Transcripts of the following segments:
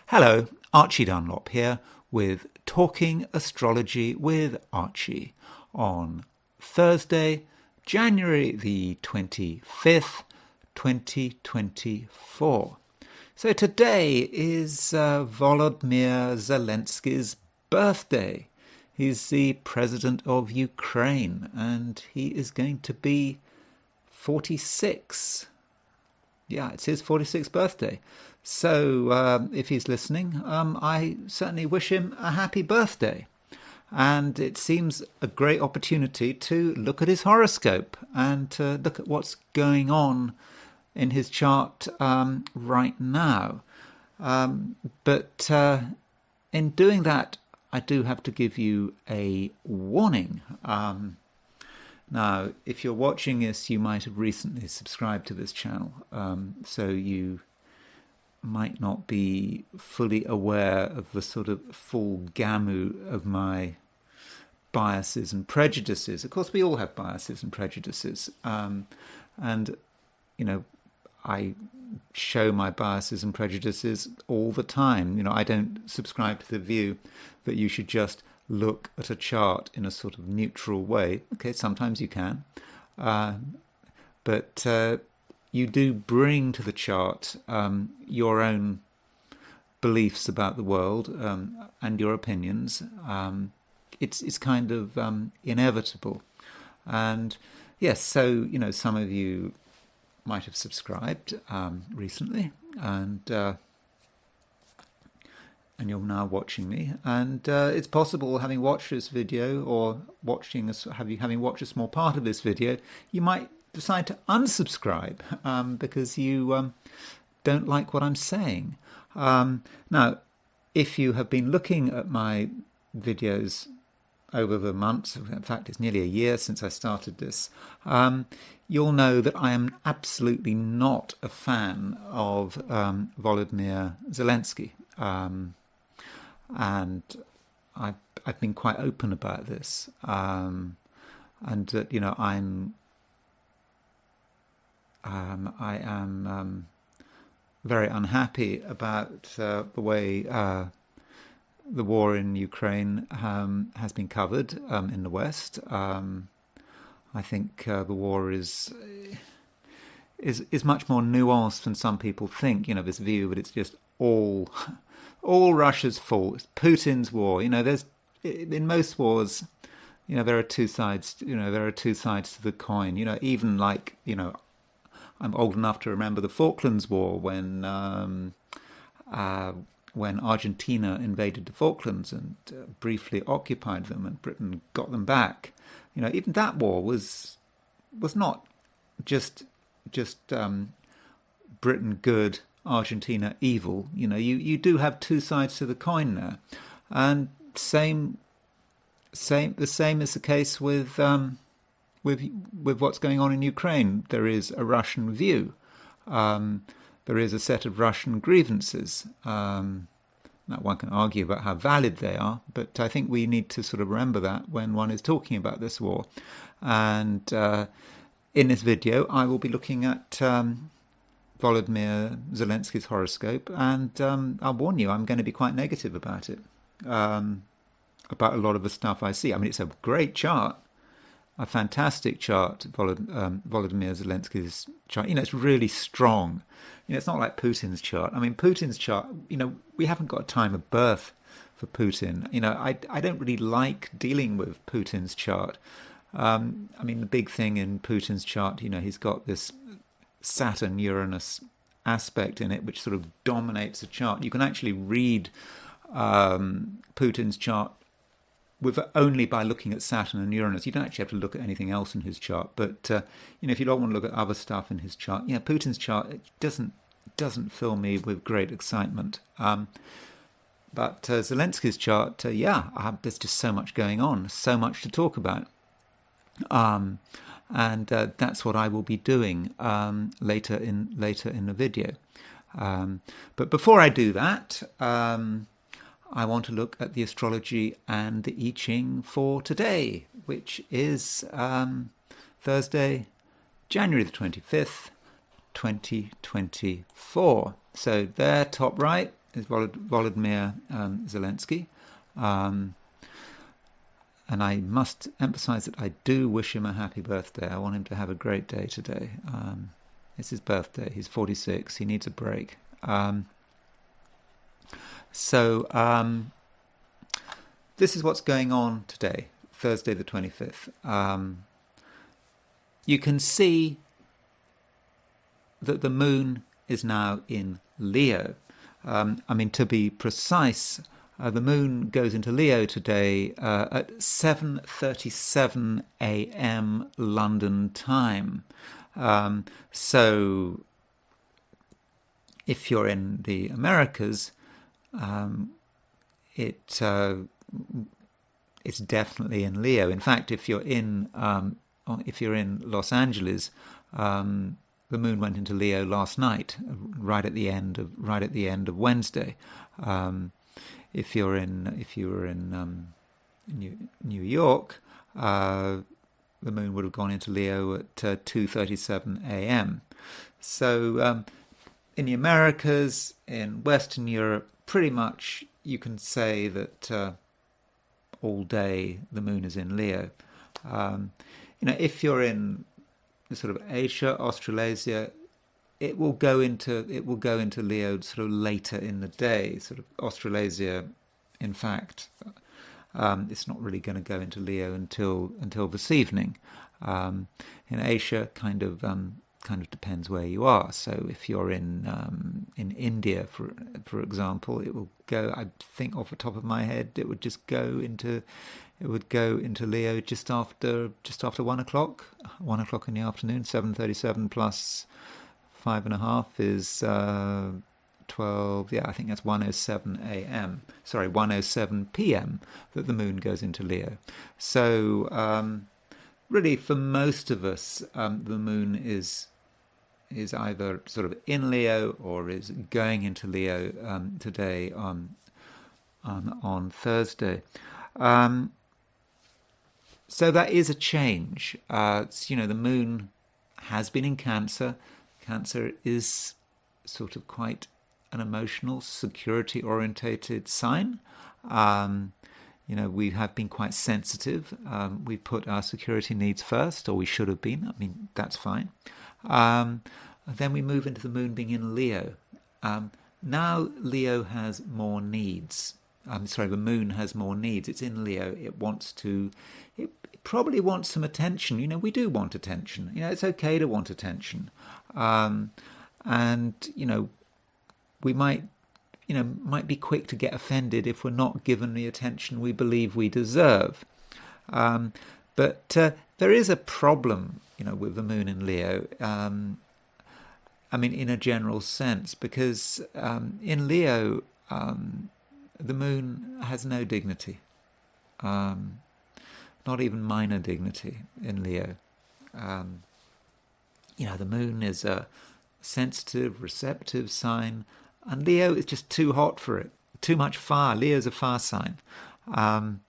Hello, Archie Dunlop here with Talking Astrology with Archie on Thursday, January the 25th, 2024. So today is Volodymyr Zelensky's birthday. He's the president of Ukraine and he is going to be 46. Yeah, it's his 46th birthday. So if he's listening, I certainly wish him a happy birthday. And it seems a great opportunity to look at his horoscope and to look at what's going on in his chart right now. But in doing that, I do have to give you a warning. Now, if you're watching this, you might have recently subscribed to this channel, so you might not be fully aware of the sort of full gamut of my biases and prejudices. Of course, we all have biases and prejudices, and, you know, I show my biases and prejudices all the time. You know, I don't subscribe to the view that you should just look at a chart in a sort of neutral way. Okay, sometimes you can, but you do bring to the chart your own beliefs about the world and your opinions. It's kind of inevitable. And yes, so, you know, some of you might have subscribed recently, and you're now watching me. And it's possible, having watched this video or having watched a small part of this video, you might decide to unsubscribe because you don't like what I'm saying. Now, if you have been looking at my videos over the months, in fact it's nearly a year since I started this, you'll know that I am absolutely not a fan of Volodymyr Zelensky. And I've been quite open about this, and that, you know, I am very unhappy about the way the war in Ukraine has been covered in the West. I think the war is much more nuanced than some people think. You know, this view that it's just all Russia's fault. It's Putin's war. You know, there's in most wars, you know, there are two sides. You know, there are two sides to the coin. You know, even like, you know, I'm old enough to remember the Falklands War when Argentina invaded the Falklands and briefly occupied them, and Britain got them back. You know, even that war was not just Britain good, Argentina evil. You know, you do have two sides to the coin there, and the same is the case with what's going on in Ukraine. There is a Russian view. There is a set of Russian grievances. Now, one can argue about how valid they are, but I think we need to sort of remember that when one is talking about this war. And in this video, I will be looking at Volodymyr Zelensky's horoscope, and I'll warn you, I'm going to be quite negative about it, about a lot of the stuff I see. I mean, it's a great chart, a fantastic chart, Volodymyr Zelensky's chart. You know, it's really strong. You know, it's not like Putin's chart. I mean, Putin's chart, you know, we haven't got a time of birth for Putin. You know, I don't really like dealing with Putin's chart. I mean, the big thing in Putin's chart, you know, he's got this Saturn-Uranus aspect in it, which sort of dominates the chart. You can actually read Putin's chart only by looking at Saturn and Uranus. You don't actually have to look at anything else in his chart. But you know, if you don't want to look at other stuff in his chart, yeah, Putin's chart, it doesn't fill me with great excitement. But Zelensky's chart, there's just so much going on, so much to talk about. And that's what I will be doing later in the video. But before I do that, I want to look at the astrology and the I Ching for today, which is Thursday, January the 25th, 2024. So there, top right, Volodymyr Zelensky. And I must emphasize that I do wish him a happy birthday. I want him to have a great day today. It's his birthday. He's 46. He needs a break. This is what's going on today, Thursday the 25th. You can see that the moon is now in Leo. To be precise, the moon goes into Leo today at 7:37 a.m. London time. So if you're in the Americas, it's definitely in Leo. In fact, if you're in Los Angeles, the moon went into Leo last night, right at the end of Wednesday. If you were in New York, the moon would have gone into Leo at 2:37 a.m. So in the Americas, in Western Europe, pretty much you can say that all day the moon is in Leo. If you're in sort of Asia, Australasia, it will go into Leo sort of later in the day. Sort of Australasia, in fact, it's not really going to go into Leo until this evening. In Asia, kind of depends where you are. So if you're in India, for example, it will go. I think off the top of my head, it would go into Leo just after 1 o'clock. 1 o'clock in the afternoon. 7:37 plus 5.5 is 12. Yeah, I think that's 1:07 a.m. Sorry, 1:07 p.m. that the moon goes into Leo. So really, for most of us, the moon is either sort of in Leo or is going into Leo today on Thursday. So that is a change. The moon has been in Cancer. Cancer is sort of quite an emotional, security-orientated sign. We have been quite sensitive. We put our security needs first, or we should have been. I mean, that's fine. Then we move into the moon being in Leo. Now Leo has more needs. The moon has more needs. It's in Leo. It probably wants some attention. We do want attention. It's okay to want attention. We might be quick to get offended if we're not given the attention we believe we deserve. But there is a problem, with the moon in Leo. In a general sense, because in Leo, the moon has no dignity, not even minor dignity in Leo. The moon is a sensitive, receptive sign, and Leo is just too hot for it, too much fire. Leo's a fire sign. And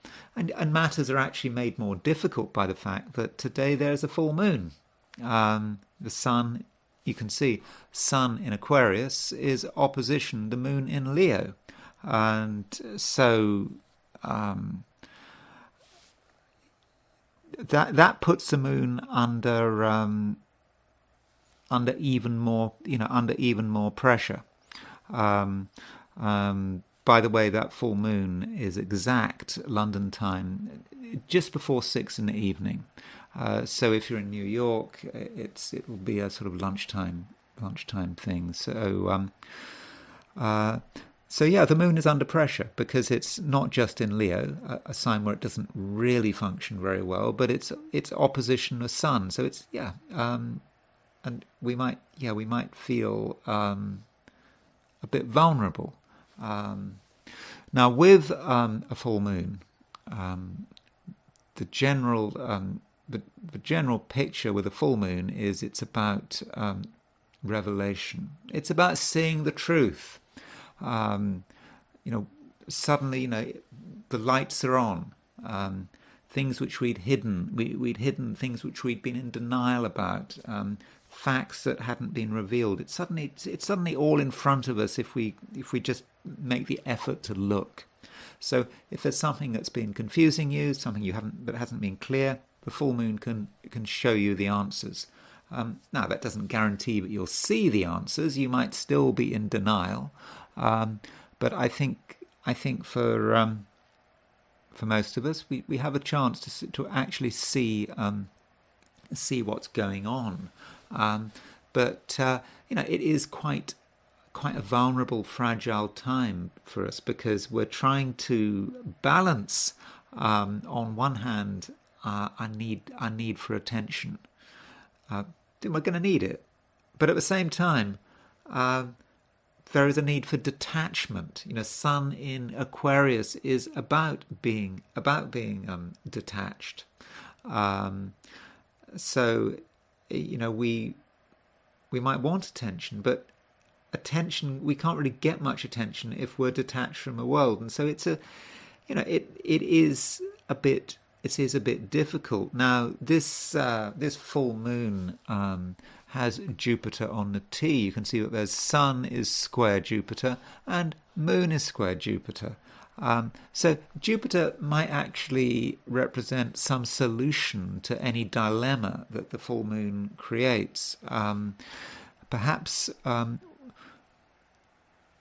matters are actually made more difficult by the fact that today there's a full moon. The sun, you can see, sun in Aquarius is opposition the moon in Leo. And so that puts the moon under even more pressure. By the way, that full moon is exact London time, just before 6 in the evening. So if you're in New York, it will be a sort of lunchtime thing. So yeah, the moon is under pressure because it's not just in Leo, a sign where it doesn't really function very well, but it's opposition the sun. So it's and we might feel a bit vulnerable. Now, with a full moon, the general picture with a full moon is it's about revelation. It's about seeing the truth. Suddenly, the lights are on. Things which we'd hidden, we'd hidden things which we'd been in denial about. facts that hadn't been revealed. It's suddenly all in front of us if we just make the effort to look. So if there's something that's been confusing you, something that hasn't been clear, the full moon can show you the answers. Now that doesn't guarantee that you'll see the answers. You might still be in denial, but I think for most of us, we have a chance to actually see what's going on. But it is quite a vulnerable, fragile time for us, because we're trying to balance, on one hand, our need for attention. We're going to need it, but at the same time, there is a need for detachment. Sun in Aquarius is about being detached. So, we might want attention, but we can't really get much attention if we're detached from the world, and so it is a bit difficult. Now, this full moon has Jupiter on the T. You can see that there's Sun is square Jupiter and Moon is square Jupiter. So Jupiter might actually represent some solution to any dilemma that the full moon creates. Perhaps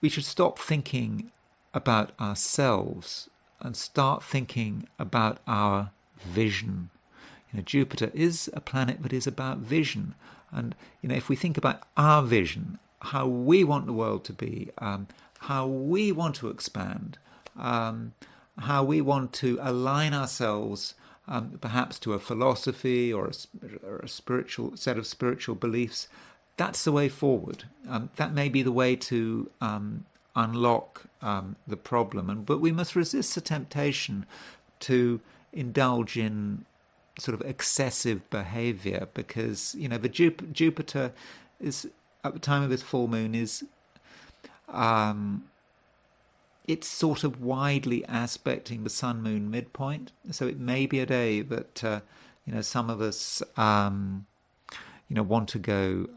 we should stop thinking about ourselves and start thinking about our vision. Jupiter is a planet that is about vision. And, if we think about our vision, how we want the world to be, how we want to expand, how we want to align ourselves perhaps to a philosophy or a spiritual set of spiritual beliefs, that's the way forward. That may be the way to unlock the problem. But we must resist the temptation to indulge in sort of excessive behavior, because the Jupiter is, at the time of this full moon, is it's sort of widely aspecting the Sun Moon midpoint. So it may be a day that some of us want to go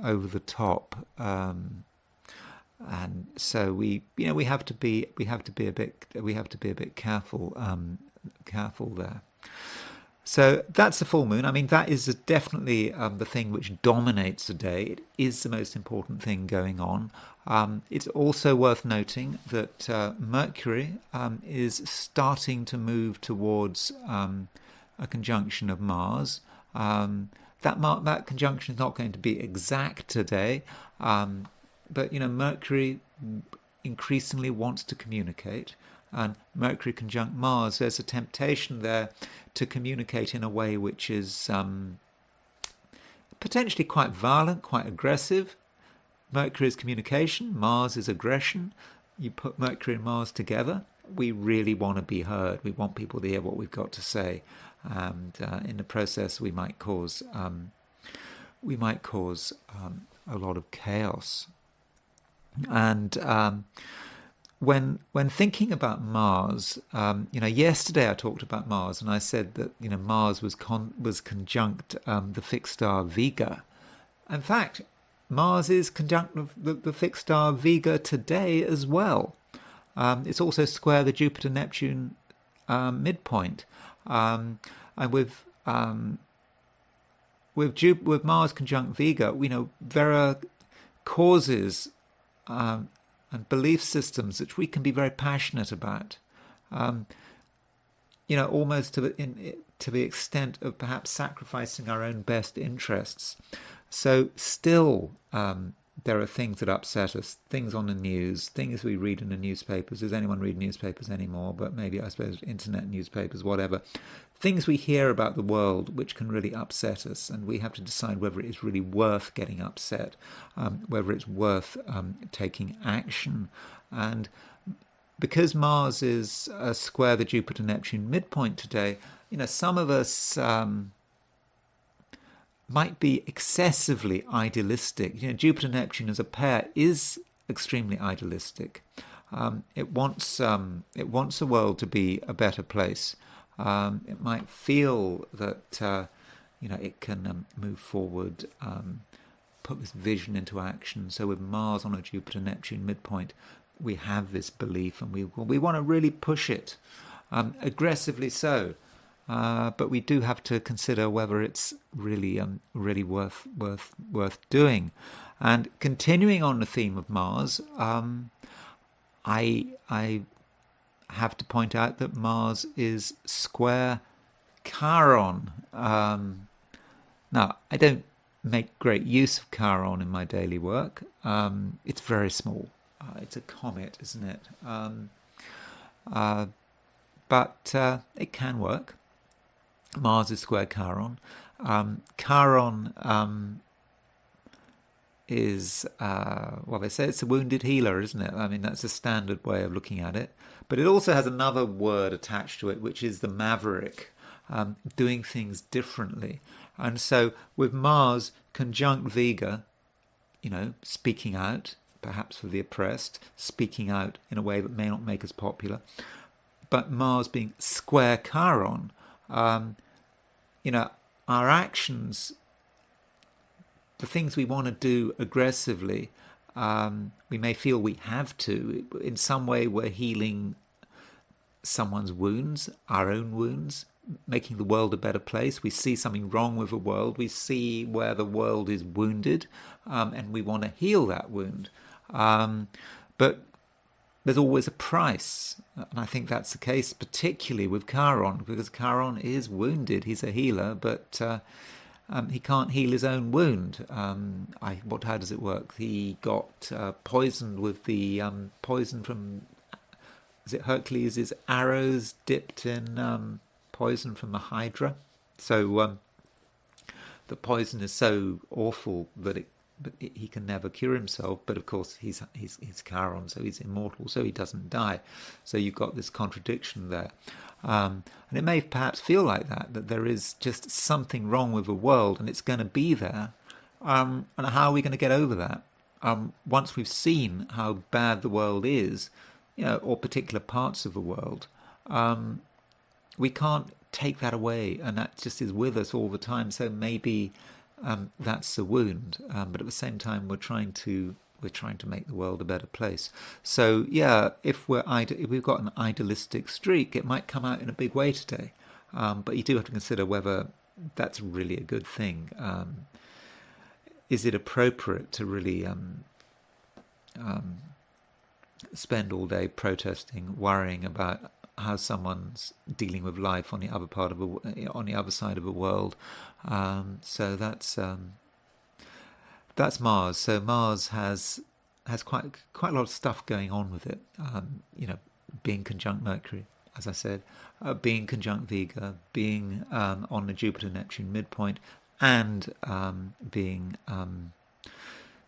over the top, and so we have to be a bit careful there. So that's the full moon. I mean, that is definitely the thing which dominates the day. It is the most important thing going on. It's also worth noting that Mercury is starting to move towards a conjunction of Mars. That conjunction is not going to be exact today, but Mercury increasingly wants to communicate. And Mercury conjunct Mars, there's a temptation there to communicate in a way which is potentially quite violent, quite aggressive. Mercury is communication, Mars is aggression. You put Mercury and Mars together, we really want to be heard. We want people to hear what we've got to say, and in the process, we might cause a lot of chaos. And when thinking about Mars, yesterday I talked about Mars, and I said that Mars was conjunct the fixed star Vega. In fact, Mars is conjunct the fixed star Vega today as well. It's also square the Jupiter-Neptune midpoint, and with Mars conjunct Vega, there are causes and belief systems which we can be very passionate about, almost to the extent of perhaps sacrificing our own best interests. So still, there are things that upset us, things on the news, things we read in the newspapers. Does anyone read newspapers anymore? But maybe, I suppose, internet newspapers, whatever. Things we hear about the world which can really upset us, and we have to decide whether it is really worth getting upset, whether it's worth taking action. And because Mars is square the Jupiter-Neptune midpoint today, some of us might be excessively idealistic. Jupiter-Neptune as a pair is extremely idealistic. It wants the world to be a better place. It might feel that it can move forward put this vision into action. So with Mars on a Jupiter-Neptune midpoint, we have this belief, and we want to really push it, aggressively so. But we do have to consider whether it's really worth doing. And continuing on the theme of Mars, I have to point out that Mars is square Chiron. Now, I don't make great use of Chiron in my daily work. It's very small. It's a comet, isn't it? But it can work. Mars is square Chiron. Chiron is, well, they say it's a wounded healer, isn't it? I mean, that's a standard way of looking at it. But it also has another word attached to it, which is the maverick, doing things differently. And so with Mars conjunct Vega, speaking out, perhaps for the oppressed, speaking out in a way that may not make us popular, but Mars being square Chiron, our actions, the things we want to do aggressively, we may feel we have to. In some way, we're healing someone's wounds, our own wounds, making the world a better place. We see something wrong with the world. We see where the world is wounded, and we want to heal that wound. But there's always a price. And I think that's the case, particularly with Chiron, because Chiron is wounded. He's a healer, but he can't heal his own wound. How does it work? He got poisoned with the poison from, is it Hercules' arrows dipped in poison from a hydra? So the poison is so awful that he can never cure himself. But of course, he's Chiron, so he's immortal, so he doesn't die. So you've got this contradiction there. And it may perhaps feel like that there is just something wrong with the world, and it's going to be there. And how are we going to get over that? Once we've seen how bad the world is, or particular parts of the world, we can't take that away, and that just is with us all the time. So maybe that's the wound, but at the same time, we're trying to make the world a better place. So yeah, if we've got an idealistic streak, it might come out in a big way today. But you do have to consider whether that's really a good thing. Is it appropriate to really spend all day protesting, worrying about how someone's dealing with life on the other side of the world? So that's Mars. So Mars has quite a lot of stuff going on with it. Being conjunct Mercury, as I said, being conjunct Vega, being on the Jupiter-Neptune midpoint, and being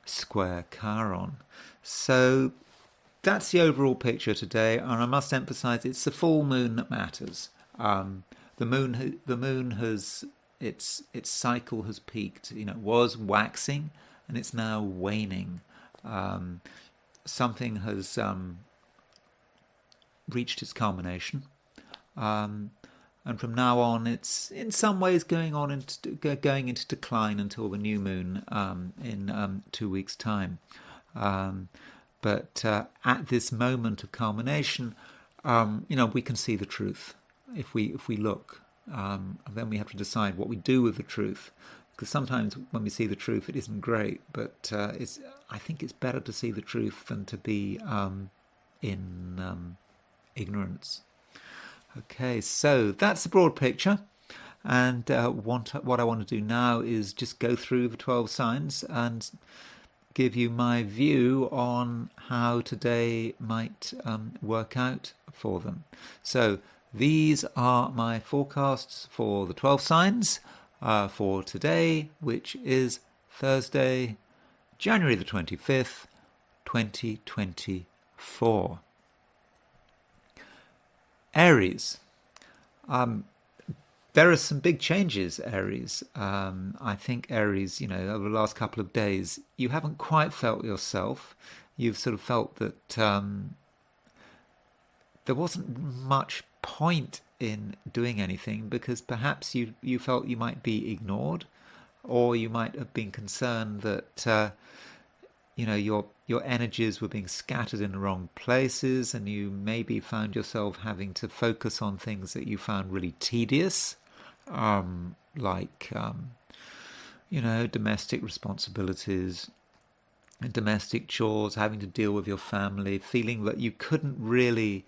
square Chiron. So that's the overall picture today, and I must emphasize it's the full moon that matters. The moon has its cycle has peaked. It was waxing, and it's now waning. Something has reached its culmination, and from now on, it's in some ways going into decline until the new moon in 2 weeks' time. But at this moment of culmination, we can see the truth if we look. Then we have to decide what we do with the truth, because sometimes when we see the truth, it isn't great. But I think it's better to see the truth than to be in ignorance. Okay, so that's the broad picture. And what I want to do now is just go through the 12 signs and give you my view on how today might work out for them. So these are my forecasts for the 12 signs for today, which is Thursday, January the 25th, 2024. Aries. There are some big changes, Aries. I think Aries, over the last couple of days, you haven't quite felt yourself. You've sort of felt that there wasn't much point in doing anything because perhaps you felt you might be ignored. or you might have been concerned that your energies were being scattered in the wrong places, and you maybe found yourself having to focus on things that you found really tedious, like domestic responsibilities and domestic chores, having to deal with your family, feeling that you couldn't really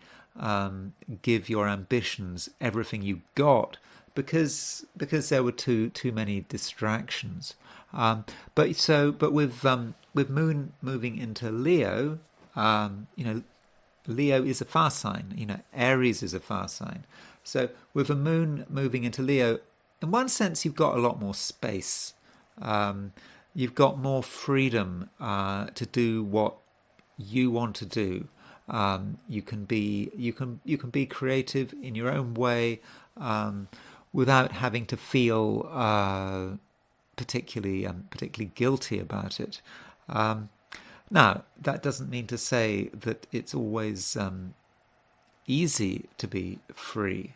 give your ambitions everything you got because there were too many distractions. But with Moon moving into Leo, Leo is a fire sign. Aries is a fire sign. So with the Moon moving into Leo, in one sense, you've got a lot more space. You've got more freedom to do what you want to do. You can be creative in your own way without having to feel particularly guilty about it. Now, that doesn't mean to say that it's always easy to be free,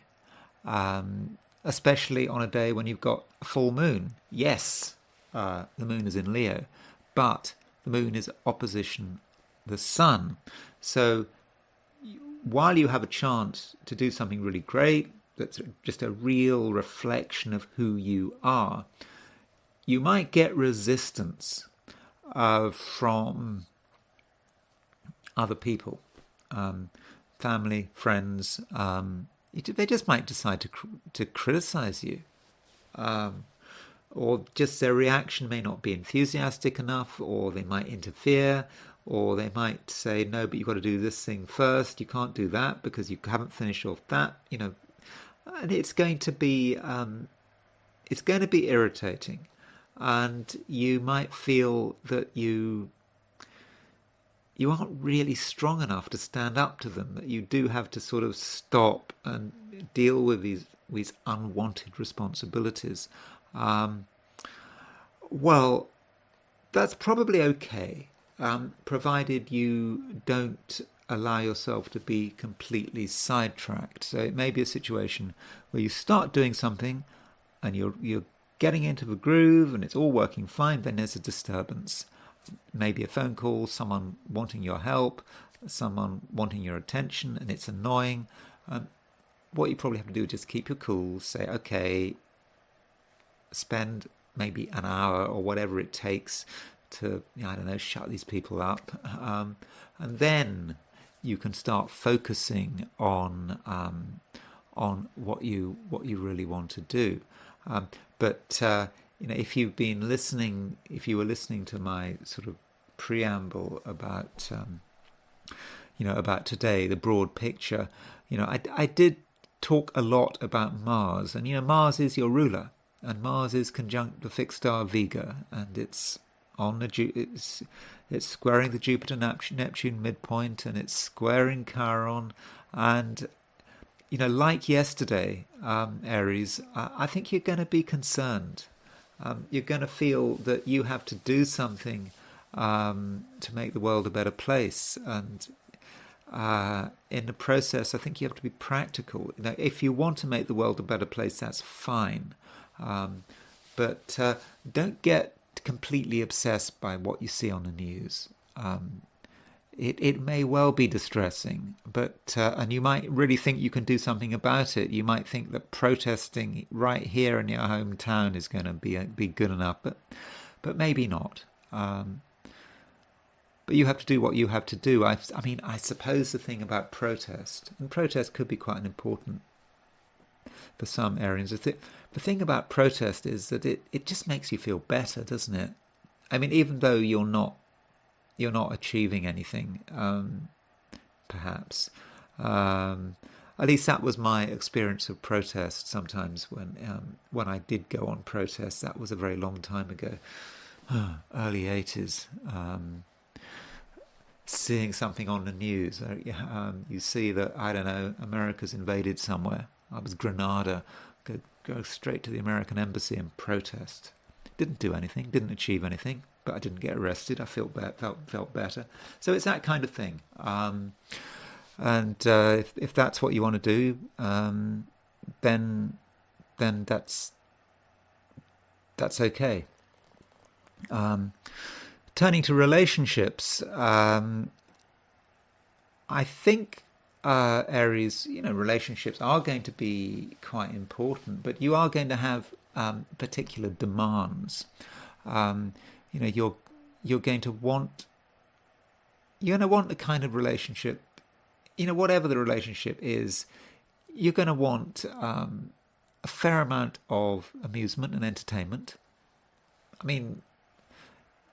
especially on a day when you've got a full moon. Yes, the moon is in Leo, but the moon is opposition the sun. So while you have a chance to do something really great, that's just a real reflection of who you are, you might get resistance from other people, family, friends. They just might decide to criticize you, or just their reaction may not be enthusiastic enough, or they might interfere, or they might say, no, but you've got to do this thing first. You can't do that because you haven't finished off that. And it's going to be irritating. And you might feel that you aren't really strong enough to stand up to them, that you do have to sort of stop and deal with these unwanted responsibilities. Well, that's probably okay, provided you don't allow yourself to be completely sidetracked. So it may be a situation where you start doing something and you're getting into the groove and it's all working fine, then there's a disturbance. Maybe a phone call, someone wanting your help, someone wanting your attention, and it's annoying. What you probably have to do is just keep your cool, say, okay, spend maybe an hour or whatever it takes to, shut these people up. And then you can start focusing on what you really want to do. But if you were listening to my sort of preamble about about today, the broad picture, I did talk a lot about Mars, and Mars is your ruler, and Mars is conjunct the fixed star Vega, and it's on it's squaring the Jupiter Neptune midpoint, and it's squaring Chiron, and like yesterday, Aries, I think you're going to be concerned. You're going to feel that you have to do something to make the world a better place. And in the process, I think you have to be practical. If you want to make the world a better place, that's fine. But don't get completely obsessed by what you see on the news. It may well be distressing, but and you might really think you can do something about it. You might think that protesting right here in your hometown is going to be good enough, but maybe not. But you have to do what you have to do. I suppose the thing about protest, and protest could be quite important for some Arians. The thing about protest is that it just makes you feel better, doesn't it? Even though you're not achieving anything, perhaps. At least that was my experience of protest. Sometimes when I did go on protest, that was a very long time ago, early 80s. Seeing something on the news, you see that, America's invaded somewhere. I was Grenada, go straight to the American embassy and protest. Didn't do anything, didn't achieve anything, but I didn't get arrested. I felt better. So it's that kind of thing. And if that's what you want to do, then that's That's okay. Turning to relationships, I think Aries, relationships are going to be quite important, but you are going to have particular demands. You're going to want the kind of relationship, whatever the relationship is, you're going to want a fair amount of amusement and entertainment. I mean,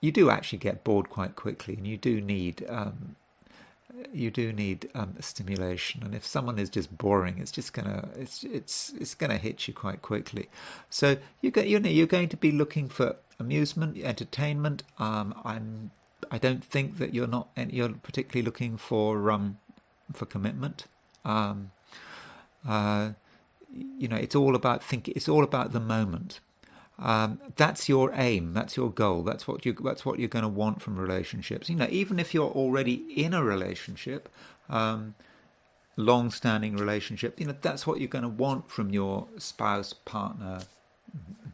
you do actually get bored quite quickly, and you do need stimulation. And if someone is just boring, it's gonna hit you quite quickly. So you're going to be looking for amusement, entertainment. I don't think that you're particularly looking for commitment. It's all about It's all about the moment. That's your aim. That's your goal. That's what you're going to want from relationships. Even if you're already in a relationship, long-standing relationship, that's what you're going to want from your spouse, partner,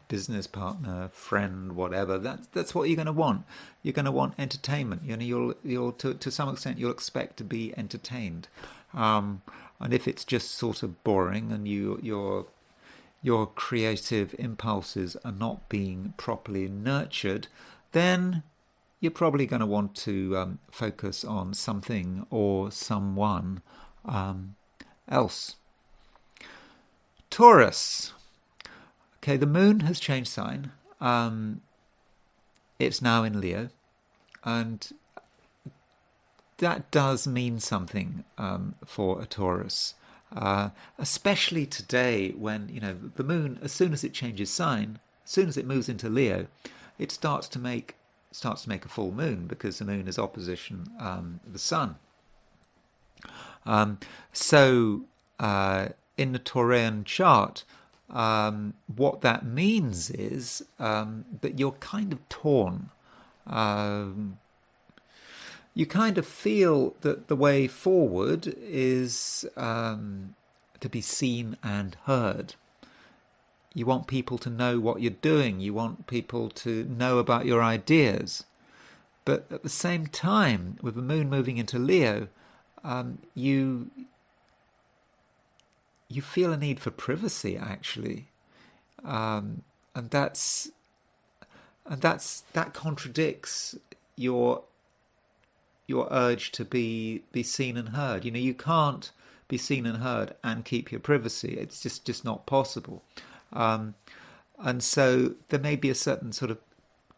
business partner, friend, whatever. That's what you're going to want. You're going to want entertainment. You'll to some extent you'll expect to be entertained. And if it's just sort of boring and your creative impulses are not being properly nurtured, then you're probably going to want to focus on something or someone else. Taurus. Okay, the moon has changed sign. It's now in Leo, and that does mean something for a Taurus. Especially today, when the moon, as soon as it changes sign, as soon as it moves into Leo, it starts to make a full moon, because the moon is opposition the sun. So in the Taurian chart, what that means is that you're kind of torn. You kind of feel that the way forward is to be seen and heard. You want people to know what you're doing. You want people to know about your ideas. But at the same time, with the moon moving into Leo, you feel a need for privacy, actually, and that contradicts your urge to be seen and heard. You can't be seen and heard and keep your privacy. It's just not possible. And so there may be a certain sort of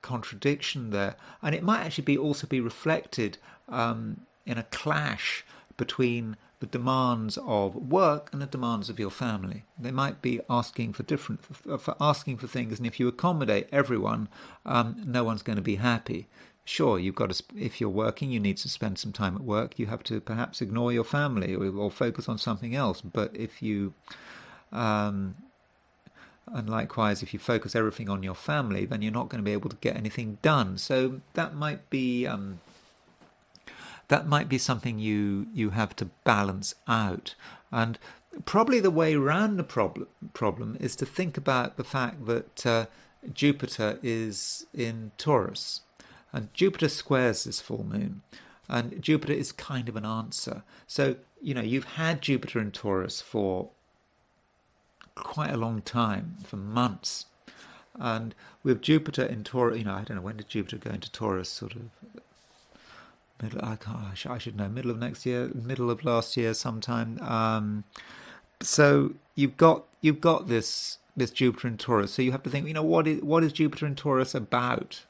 contradiction there, and it might actually also be reflected in a clash between the demands of work and the demands of your family. They might be asking for things, and if you accommodate everyone, no one's going to be happy. Sure, you've got to. If you're working, you need to spend some time at work. You have to perhaps ignore your family or focus on something else. But if you, and likewise, if you focus everything on your family, then you're not going to be able to get anything done. So that might be something you have to balance out. And probably the way around the problem is to think about the fact that Jupiter is in Taurus. And Jupiter squares this full moon. And Jupiter is kind of an answer. So, you've had Jupiter in Taurus for quite a long time, for months. And with Jupiter in Taurus, I don't know, when did Jupiter go into Taurus? Sort of I should know, middle of next year, middle of last year sometime. So you've got this Jupiter in Taurus. So you have to think, what is Jupiter in Taurus about?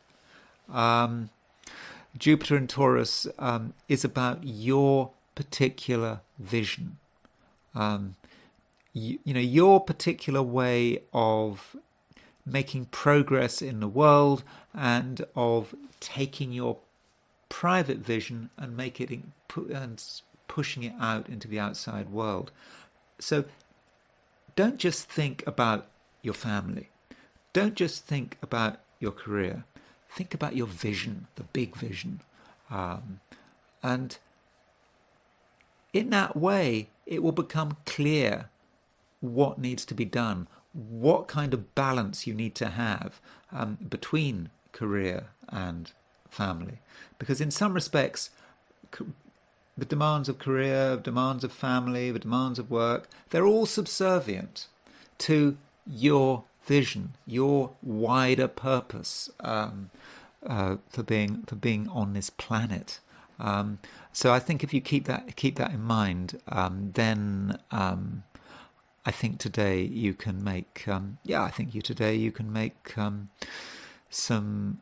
Jupiter in Taurus is about your particular vision, your particular way of making progress in the world and of taking your private vision and pushing it out into the outside world. So don't just think about your family. Don't just think about your career. Think about your vision, the big vision. And in that way, it will become clear what needs to be done, what kind of balance you need to have between career and family. Because in some respects, the demands of career, demands of family, the demands of work, they're all subservient to your vision, your wider purpose for being on this planet. So I think if you keep that in mind, then I think today you can make some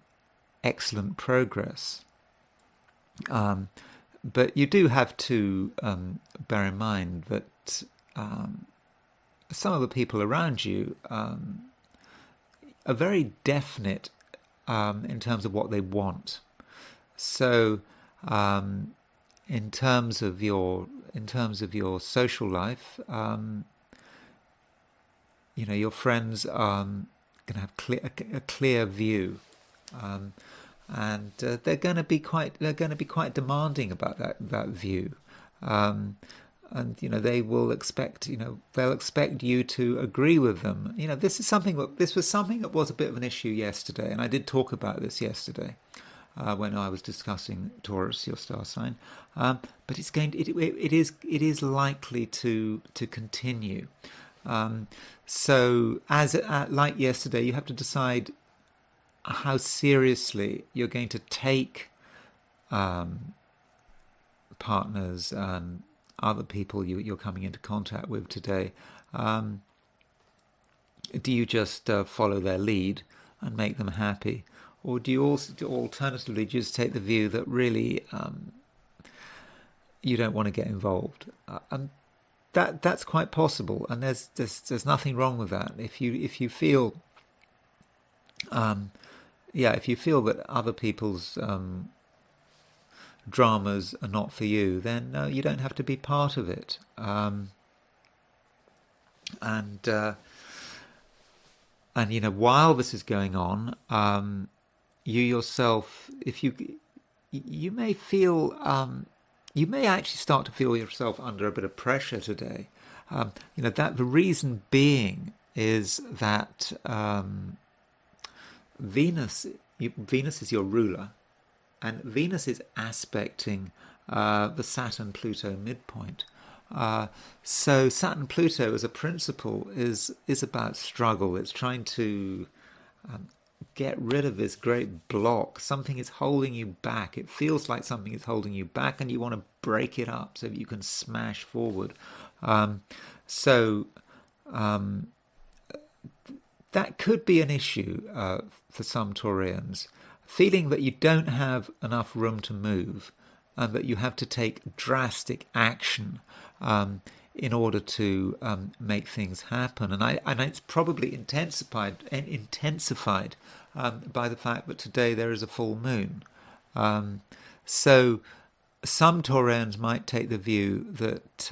excellent progress. But you do have to bear in mind that some of the people around you are very definite in terms of what they want. So in terms of your social life, your friends are going to have a clear view, and they're going to be quite demanding about that view, and they will expect they'll expect you to agree with them. This was something that was a bit of an issue yesterday, and I did talk about this yesterday when I was discussing Taurus, your star sign. But it is likely to continue. So like yesterday, you have to decide how seriously you're going to take partners and other people you're coming into contact with today. Do you just follow their lead and make them happy? Or do you alternatively just take the view that really you don't want to get involved? And that's quite possible, and there's nothing wrong with that. If you feel that other people's dramas are not for you, then you don't have to be part of it. And while this is going on, you yourself, you may feel. You may actually start to feel yourself under a bit of pressure today. That the reason being is that Venus is your ruler, and Venus is aspecting the Saturn-Pluto midpoint. So Saturn-Pluto as a principle is about struggle. It's trying to get rid of this great block. Something is holding you back. It feels like something is holding you back, and you want to break it up so that you can smash forward. So that could be an issue for some Taurians, feeling that you don't have enough room to move, and that you have to take drastic action in order to make things happen. And it's probably intensified by the fact that today there is a full moon. So some Taurians might take the view that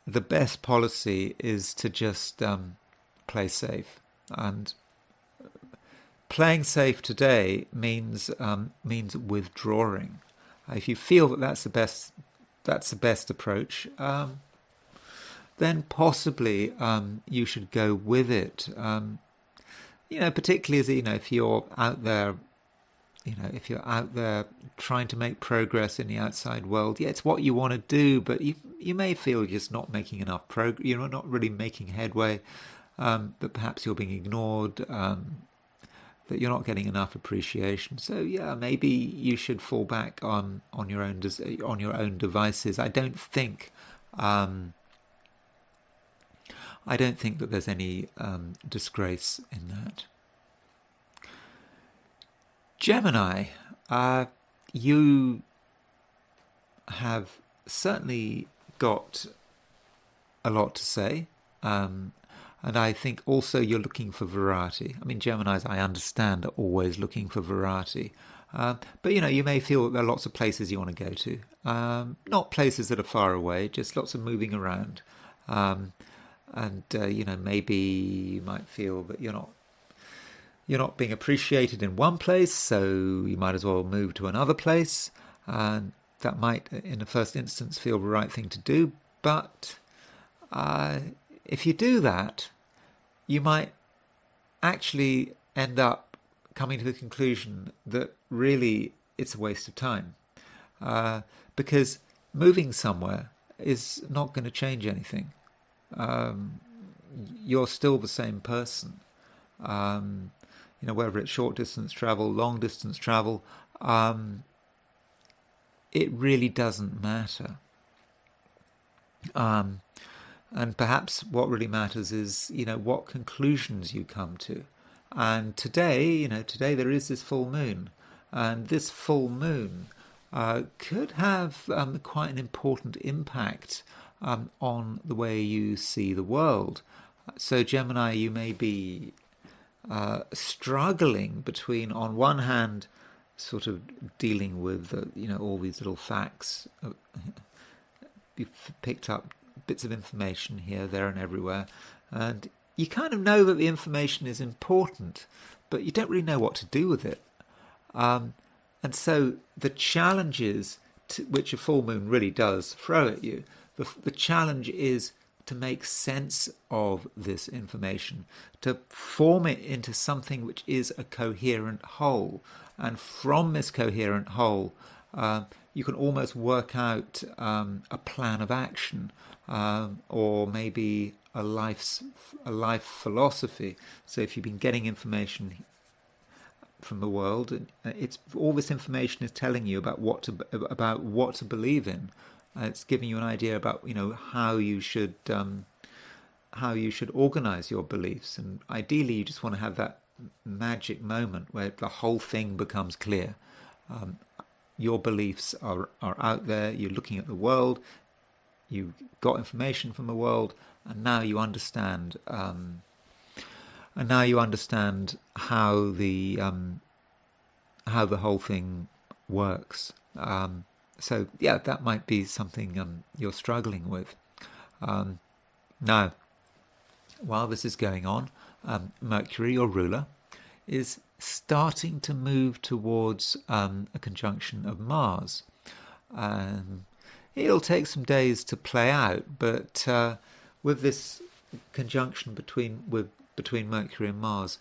the best policy is to just play safe. And playing safe today means withdrawing. If you feel that that's the best approach, then possibly you should go with it. Particularly as if you're out there, trying to make progress in the outside world. Yeah, it's what you want to do, but you may feel you're just not making enough progress. You're not really making headway. That perhaps you're being ignored. That you're not getting enough appreciation. So yeah, maybe you should fall back on your own devices. I don't think that there's any disgrace in that. Gemini, you have certainly got a lot to say. And I think also you're looking for variety. I mean, Geminis, I understand, are always looking for variety. But, you may feel that there are lots of places you want to go to. Not places that are far away, just lots of moving around. And maybe you might feel that you're not being appreciated in one place, so you might as well move to another place. And that might, in the first instance, feel the right thing to do. But if you do that, you might actually end up coming to the conclusion that really it's a waste of time, because moving somewhere is not going to change anything. You're still the same person. Whether it's short distance travel, long distance travel, it really doesn't matter. And perhaps what really matters is, what conclusions you come to. And today there is this full moon, and this full moon could have quite an important impact on the way you see the world. So Gemini, you may be struggling between, on one hand, sort of dealing with all these little facts. You've picked up bits of information here, there, and everywhere, and you kind of know that the information is important, but you don't really know what to do with it. And so the challenges which a full moon really does throw at you, the challenge is to make sense of this information, to form it into something which is a coherent whole. And from this coherent whole, you can almost work out a plan of action, or maybe a life philosophy. So if you've been getting information from the world, it's all this information is telling you about what to believe in. It's giving you an idea about how you should organize your beliefs, and ideally you just want to have that magic moment where the whole thing becomes clear. Your beliefs are out there. You're looking at the world. You got information from the world, and now you understand. And now you understand how the whole thing works. So yeah, that might be something you're struggling with. Now, while this is going on, Mercury, your ruler, is starting to move towards a conjunction of Mars. It'll take some days to play out, but with this conjunction between Mercury and Mars,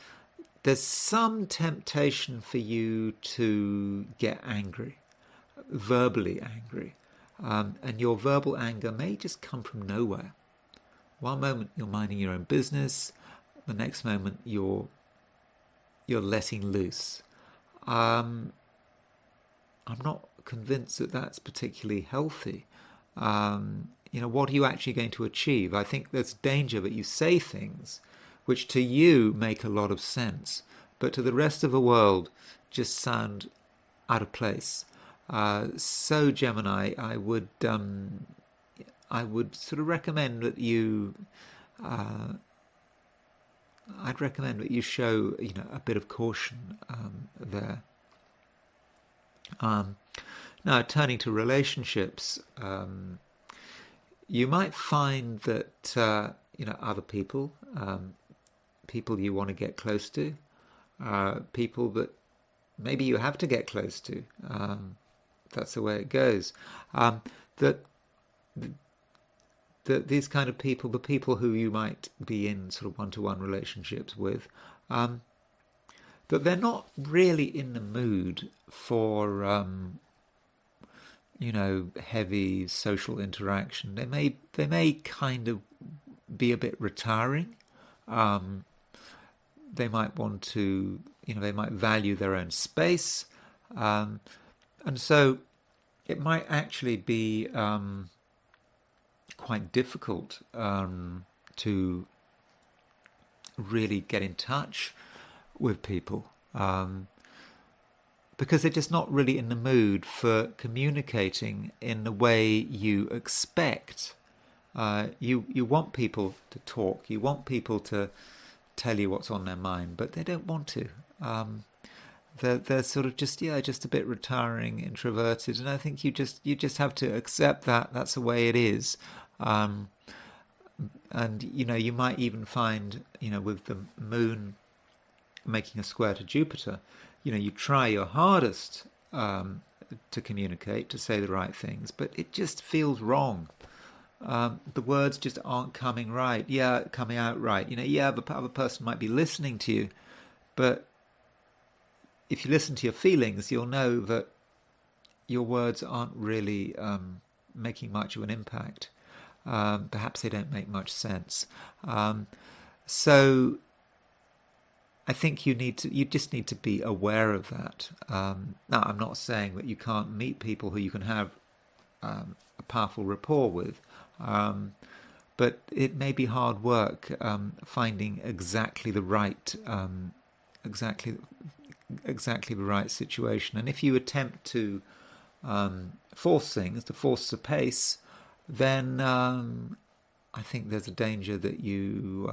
there's some temptation for you to get angry, verbally angry, and your verbal anger may just come from nowhere. One moment you're minding your own business, the next moment you're letting loose. I'm not convinced that that's particularly healthy. What are you actually going to achieve? I think there's danger that you say things which to you make a lot of sense, but to the rest of the world just sound out of place. So Gemini, I would sort of recommend that I'd recommend that you show a bit of caution there. Now, turning to relationships, you might find that other people, people you want to get close to, people that maybe you have to get close to. That's the way it goes. That these kind of people, the people who you might be in sort of one-to-one relationships with, that they're not really in the mood for heavy social interaction. They may kind of be a bit retiring. They might want to, they might value their own space, and so it might actually be quite difficult to really get in touch with people, because they're just not really in the mood for communicating in the way you expect. You want people to talk, you want people to tell you what's on their mind, but they don't want to. They're sort of just a bit retiring, introverted, and I think you just have to accept that that's the way it is. And you might even find with the moon making a square to Jupiter, you try your hardest to communicate, to say the right things, but it just feels wrong. the words just aren't coming out right. The other person might be listening to you, but if you listen to your feelings, you'll know that your words aren't really making much of an impact. Perhaps they don't make much sense. So I think you just need to be aware of that. Now, I'm not saying that you can't meet people who you can have a powerful rapport with, but it may be hard work finding exactly the right situation. And if you attempt to force things, to force the pace, then I think there's a danger that you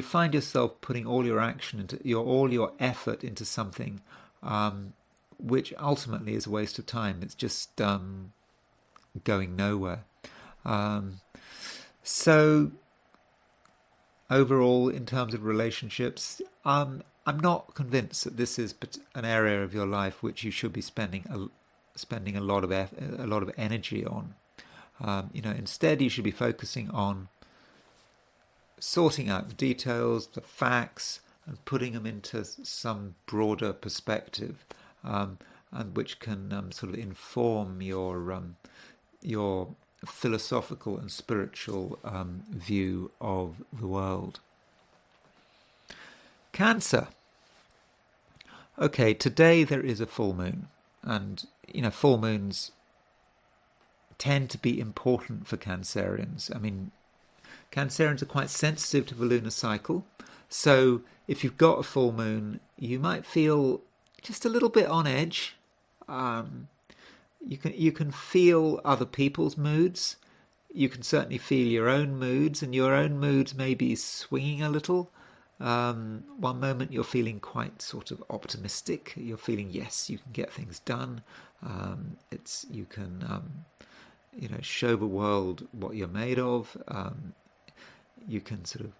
find yourself putting all your action all your effort into something which ultimately is a waste of time. It's just going nowhere. So overall, in terms of relationships, I'm not convinced that this is an area of your life which you should be spending a lot of energy on. Instead, you should be focusing on sorting out the details, the facts, and putting them into some broader perspective, and which can sort of inform your philosophical and spiritual view of the world. Cancer. Okay, today there is a full moon, and full moons tend to be important for Cancerians. I mean, Cancerians are quite sensitive to the lunar cycle, so if you've got a full moon, you might feel just a little bit on edge. You can feel other people's moods. You can certainly feel your own moods, and your own moods may be swinging a little. One moment you're feeling quite sort of optimistic. You're feeling, yes, you can get things done. You can show the world what you're made of. You can sort of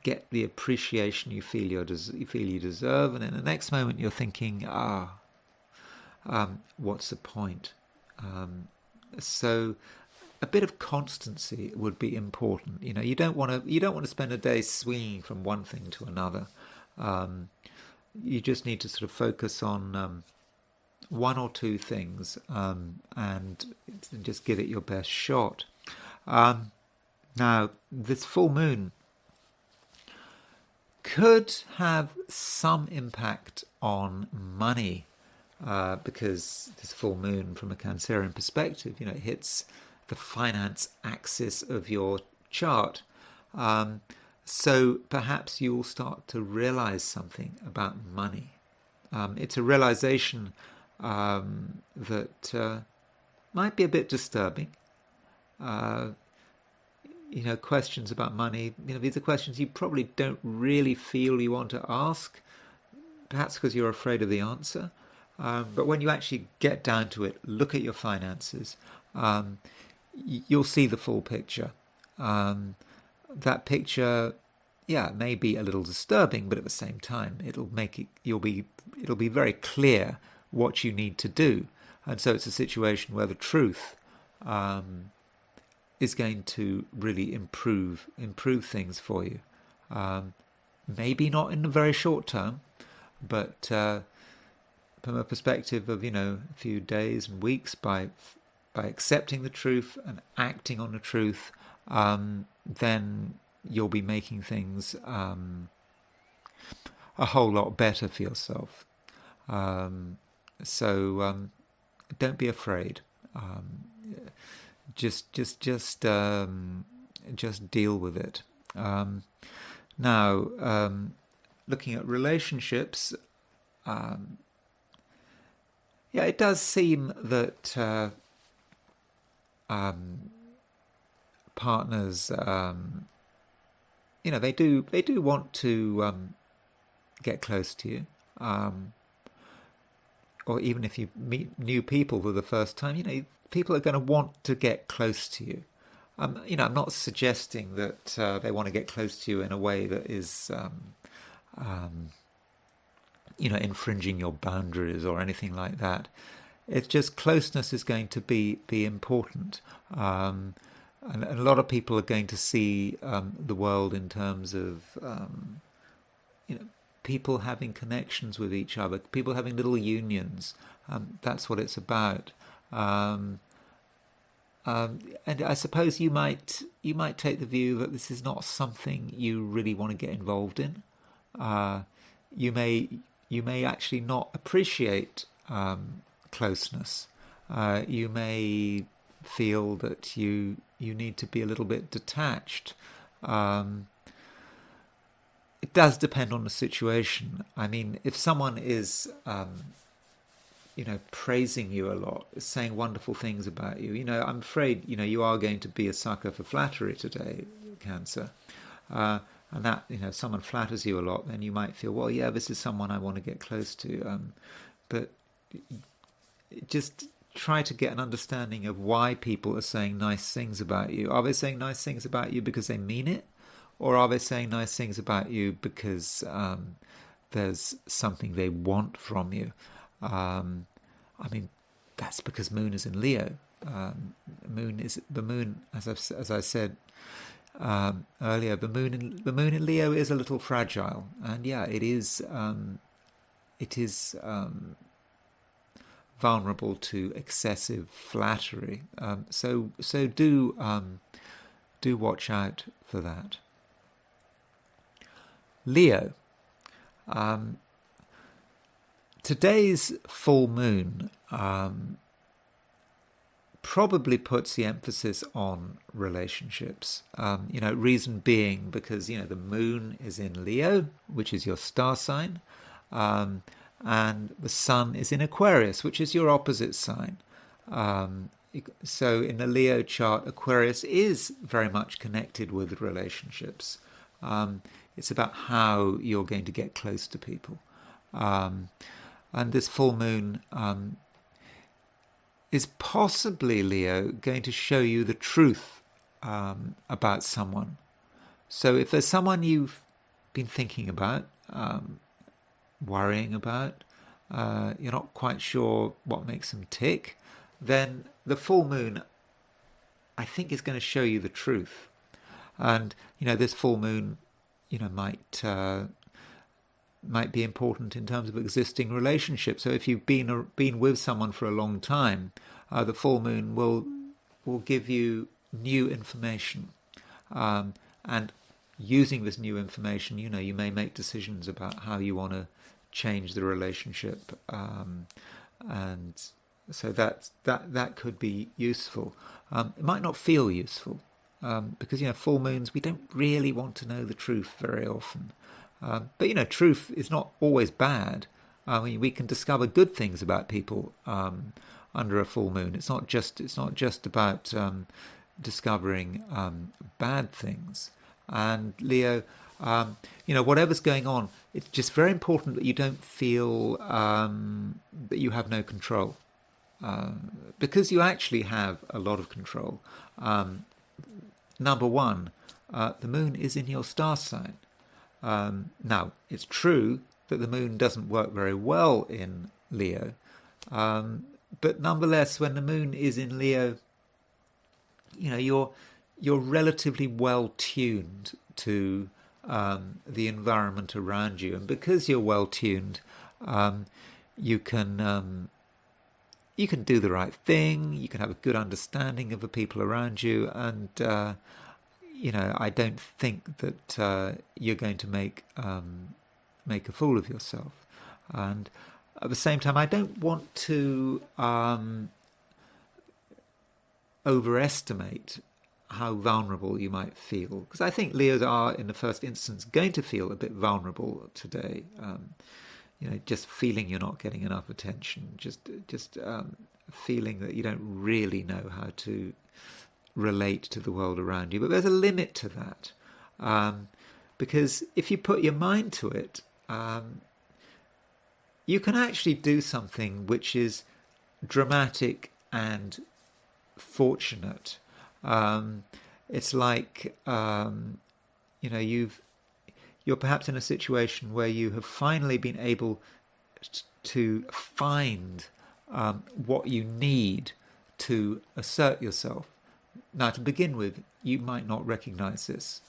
get the appreciation you feel you deserve, and in the next moment you're thinking, what's the point? So a bit of constancy would be important. You don't want to spend a day swinging from one thing to another. You just need to sort of focus on one or two things and just give it your best shot. Now, this full moon could have some impact on money, because this full moon, from a Cancerian perspective, it hits the finance axis of your chart. So perhaps you'll start to realize something about money. It's a realization that might be a bit disturbing. Questions about money, these are questions you probably don't really feel you want to ask, perhaps because you're afraid of the answer. But when you actually get down to it, look at your finances, you'll see the full picture. That picture, may be a little disturbing, but at the same time, it'll be very clear what you need to do. And so it's a situation where the truth is going to really improve things for you. Maybe not in the very short term, but from a perspective of a few days and weeks, by accepting the truth and acting on the truth, then you'll be making things a whole lot better for yourself. So don't be afraid. Just deal with it. Now, looking at relationships, it does seem that partners, they do want to get close to you, or even if you meet new people for the first time, people are going to want to get close to you. I'm not suggesting that they want to get close to you in a way that is, infringing your boundaries or anything like that. It's just closeness is going to be important. and a lot of people are going to see the world in terms of you know, people having connections with each other, people having little unions. That's what it's about. And I suppose you might take the view that this is not something you really want to get involved in. You may actually not appreciate closeness. You may feel that you need to be a little bit detached. It does depend on the situation. I mean, if someone is praising you a lot, saying wonderful things about you, I'm afraid, you are going to be a sucker for flattery today, Cancer. And that, if someone flatters you a lot, then you might feel, well, yeah, this is someone I want to get close to. But just try to get an understanding of why people are saying nice things about you. Are they saying nice things about you because they mean it? Or are they saying nice things about you because there's something they want from you? I mean, that's because Moon is in Leo. The moon, as I said earlier, the moon in Leo is a little fragile, and yeah, it is vulnerable to excessive flattery. So do watch out for that. Leo. Today's full moon probably puts the emphasis on relationships. Reason being because, the moon is in Leo, which is your star sign, and the sun is in Aquarius, which is your opposite sign. So in the Leo chart, Aquarius is very much connected with relationships. It's about how you're going to get close to people. And this full moon is possibly, Leo, going to show you the truth about someone. So if there's someone you've been thinking about, worrying about, you're not quite sure what makes them tick, then the full moon, I think, is going to show you the truth. And, this full moon, might be important in terms of existing relationships. So if you've been with someone for a long time, the full moon will give you new information, and using this new information, you may make decisions about how you want to change the relationship, and so that could be useful. It might not feel useful because full moons, we don't really want to know the truth very often. But truth is not always bad. I mean, we can discover good things about people under a full moon. It's not just about discovering bad things. And Leo, whatever's going on, it's just very important that you don't feel that you have no control, because you actually have a lot of control. Number one, the moon is in your star sign. Now, it's true that the moon doesn't work very well in Leo, but nonetheless, when the moon is in Leo, you're relatively well tuned to the environment around you, and because you're well tuned, you can do the right thing. You can have a good understanding of the people around you, and I don't think that you're going to make a fool of yourself. And at the same time, I don't want to overestimate how vulnerable you might feel, because I think Leos are, in the first instance, going to feel a bit vulnerable today. Just feeling you're not getting enough attention, just feeling that you don't really know how to relate to the world around you. But there's a limit to that, because if you put your mind to it, you can actually do something which is dramatic and fortunate. It's like you're perhaps in a situation where you have finally been able to find what you need to assert yourself. Now, to begin with, you might not recognize this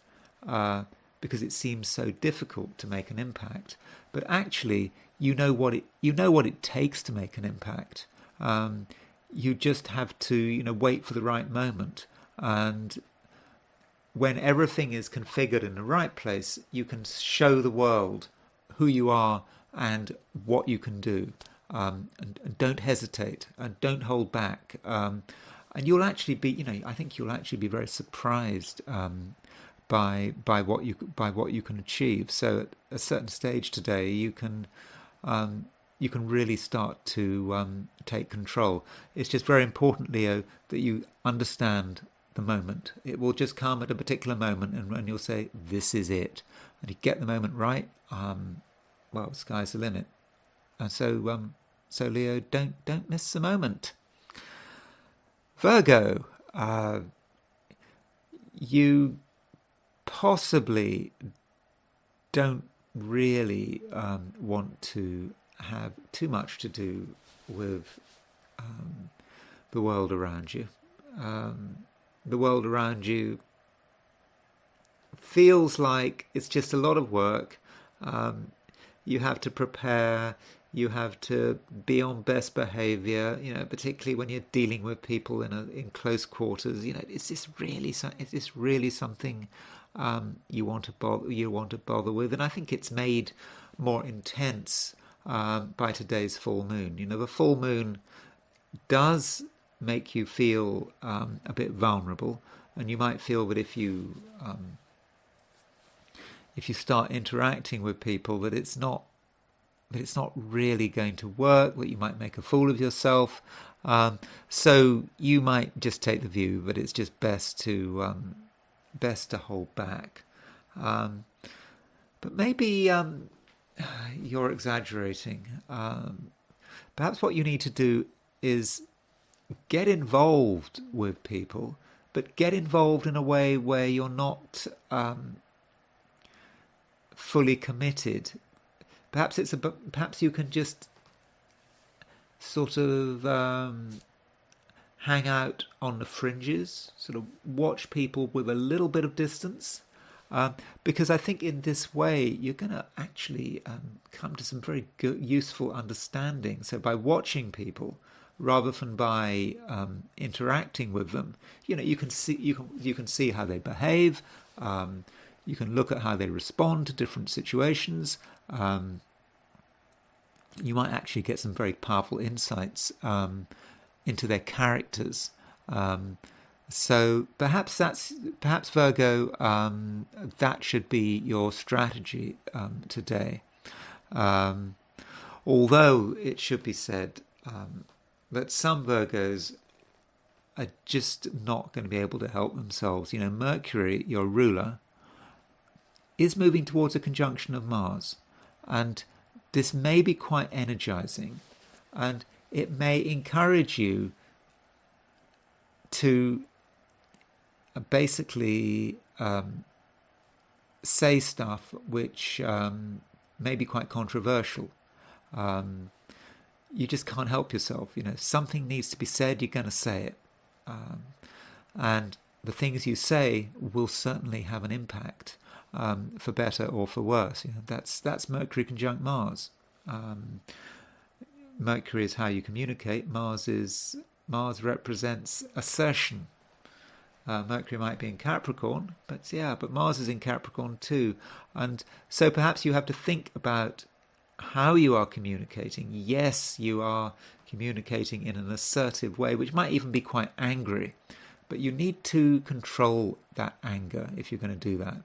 because it seems so difficult to make an impact. But actually, you know what it takes to make an impact. You just have to, wait for the right moment. And when everything is configured in the right place, you can show the world who you are and what you can do. And don't hesitate and don't hold back. And you'll actually be, I think you'll actually be very surprised by what you can achieve. So at a certain stage today, you can really start to take control. It's just very important, Leo, that you understand the moment. It will just come at a particular moment, and you'll say, "This is it." And you get the moment right. Well, the sky's the limit. And so Leo, don't miss the moment. Virgo, you possibly don't really want to have too much to do with the world around you. The world around you feels like it's just a lot of work. You have to prepare. You have to be on best behaviour, particularly when you're dealing with people in close quarters. Is this really something you want to bother with? And I think it's made more intense by today's full moon. The full moon does make you feel a bit vulnerable, and you might feel that if you start interacting with people, that it's not really going to work, that you might make a fool of yourself. So you might just take the view that it's just best to hold back. But maybe you're exaggerating. Perhaps what you need to do is get involved with people, but get involved in a way where you're not fully committed. Perhaps you can just sort of hang out on the fringes, sort of watch people with a little bit of distance, because I think in this way you're going to actually come to some very good, useful understanding. So by watching people rather than by interacting with them, you can see how they behave. You can look at how they respond to different situations. You might actually get some very powerful insights into their characters. So perhaps Virgo, that should be your strategy today. Although it should be said that some Virgos are just not going to be able to help themselves. Mercury, your ruler, is moving towards a conjunction of Mars, and this may be quite energizing, and it may encourage you to basically say stuff which may be quite controversial. You just can't help yourself. Something needs to be said, you're going to say it. And the things you say will certainly have an impact, for better or for worse. That's Mercury conjunct Mars. Mercury is how you communicate. Mars represents assertion. Mercury might be in Capricorn, but Mars is in Capricorn too. And so perhaps you have to think about how you are communicating. Yes, you are communicating in an assertive way, which might even be quite angry, but you need to control that anger if you're going to do that.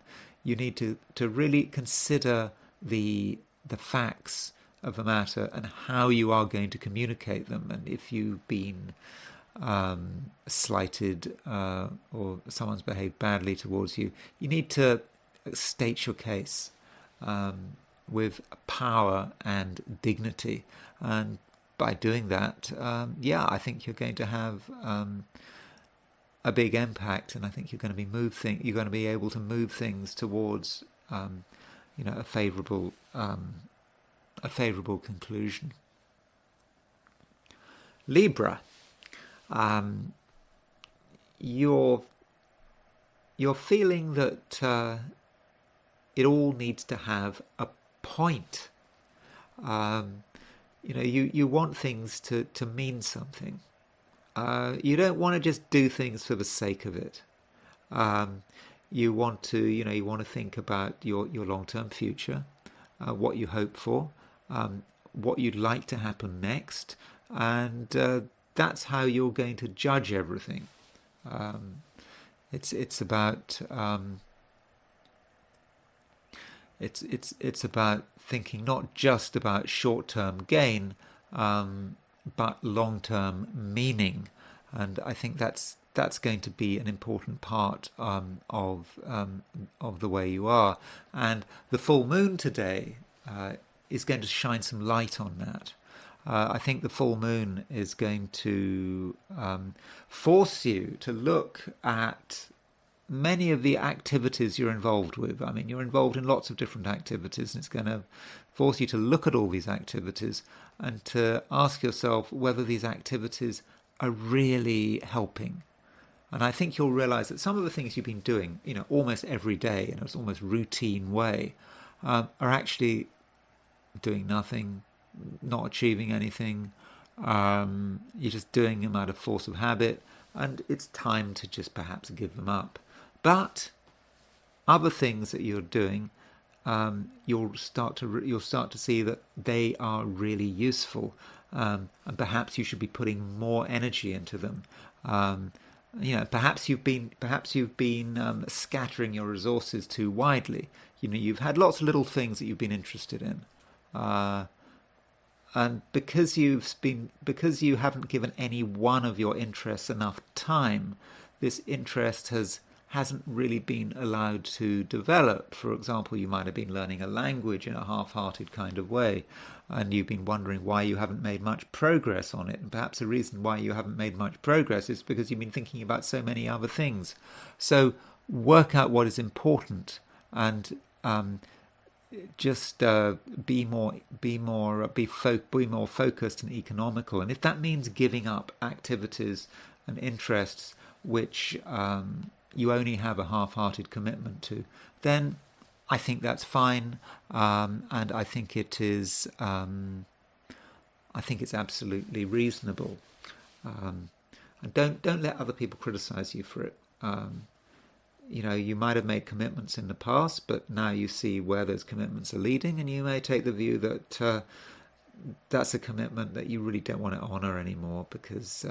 You need to really consider the facts of the matter and how you are going to communicate them. And if you've been slighted or someone's behaved badly towards you, you need to state your case with power and dignity. And by doing that, I think you're going to have a big impact, and I think you're going to be able to move things towards a favourable conclusion. Libra, you're feeling that it all needs to have a point. You want things to mean something. You don't want to just do things for the sake of it. You want to think about your long-term future, what you hope for, what you'd like to happen next, and that's how you're going to judge everything. It's about it's about thinking not just about short-term gain, but long-term meaning, and I think that's going to be an important part of the way you are. And the full moon today is going to shine some light on that. I think the full moon is going to force you to look at many of the activities you're involved with. I mean, you're involved in lots of different activities, and it's going to force you to look at all these activities and to ask yourself whether these activities are really helping. And I think you'll realize that some of the things you've been doing, almost every day in an almost routine way, are actually doing nothing, not achieving anything. You're just doing them out of force of habit, and it's time to just perhaps give them up. But other things that you're doing, you'll start to see that they are really useful, and perhaps you should be putting more energy into them. Perhaps you've been scattering your resources too widely. You've had lots of little things that you've been interested in, and because you haven't given any one of your interests enough time, this interest hasn't really been allowed to develop. For example, you might have been learning a language in a half-hearted kind of way, and you've been wondering why you haven't made much progress on it. And perhaps the reason why you haven't made much progress is because you've been thinking about so many other things. So work out what is important, and just be more focused and economical. And if that means giving up activities and interests which you only have a half-hearted commitment to, then I think that's fine, and I think it is. I think it's absolutely reasonable, and don't let other people criticize you for it. You might have made commitments in the past, but now you see where those commitments are leading, and you may take the view that that's a commitment that you really don't want to honor anymore because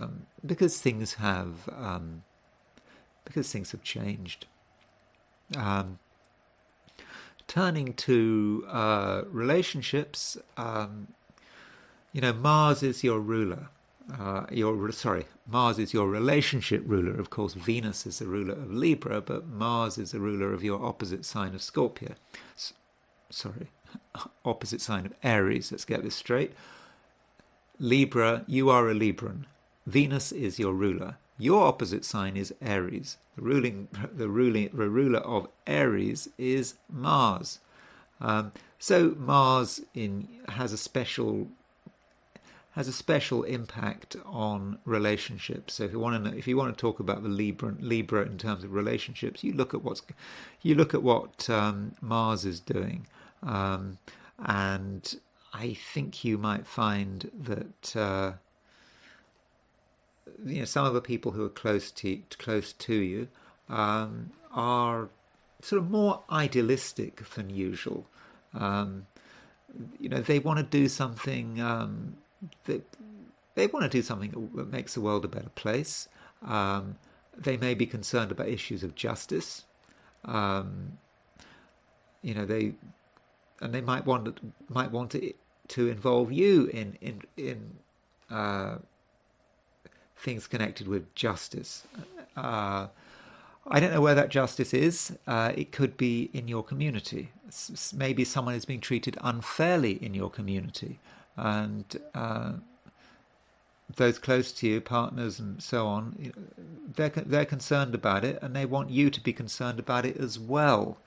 things have. Because things have changed. Turning to relationships, Mars is your ruler. Mars is your relationship ruler. Of course, Venus is the ruler of Libra, but Mars is the ruler of your opposite sign of Scorpio. Opposite sign of Aries. Let's get this straight. Libra, you are a Libran. Venus is your ruler. Your opposite sign is Aries. The ruler of Aries is Mars. So Mars has a special impact on relationships. So if you want to talk about the Libra in terms of relationships, you look at what Mars is doing, and I think you might find that. Some of the people who are close to you are sort of more idealistic than usual. They want to do something. They want to do something that makes the world a better place. They may be concerned about issues of justice. They might want to involve you in things connected with justice. I don't know where that justice is. It could be in your community. Maybe someone is being treated unfairly in your community, and those close to you, partners and so on, they're concerned about it, and they want you to be concerned about it as well.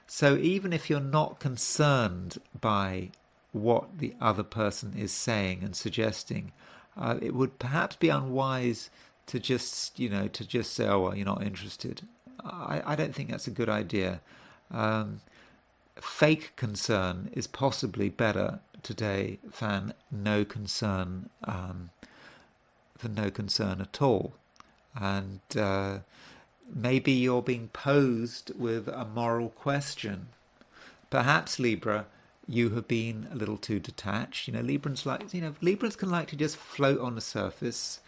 So even if you're not concerned by what the other person is saying and suggesting, it would perhaps be unwise to just say, oh well, you're not interested. I don't think that's a good idea. Fake concern is possibly better today than no concern, at all. And maybe you're being posed with a moral question. Perhaps, Libra, you have been a little too detached. Librans can like to just float on the surface,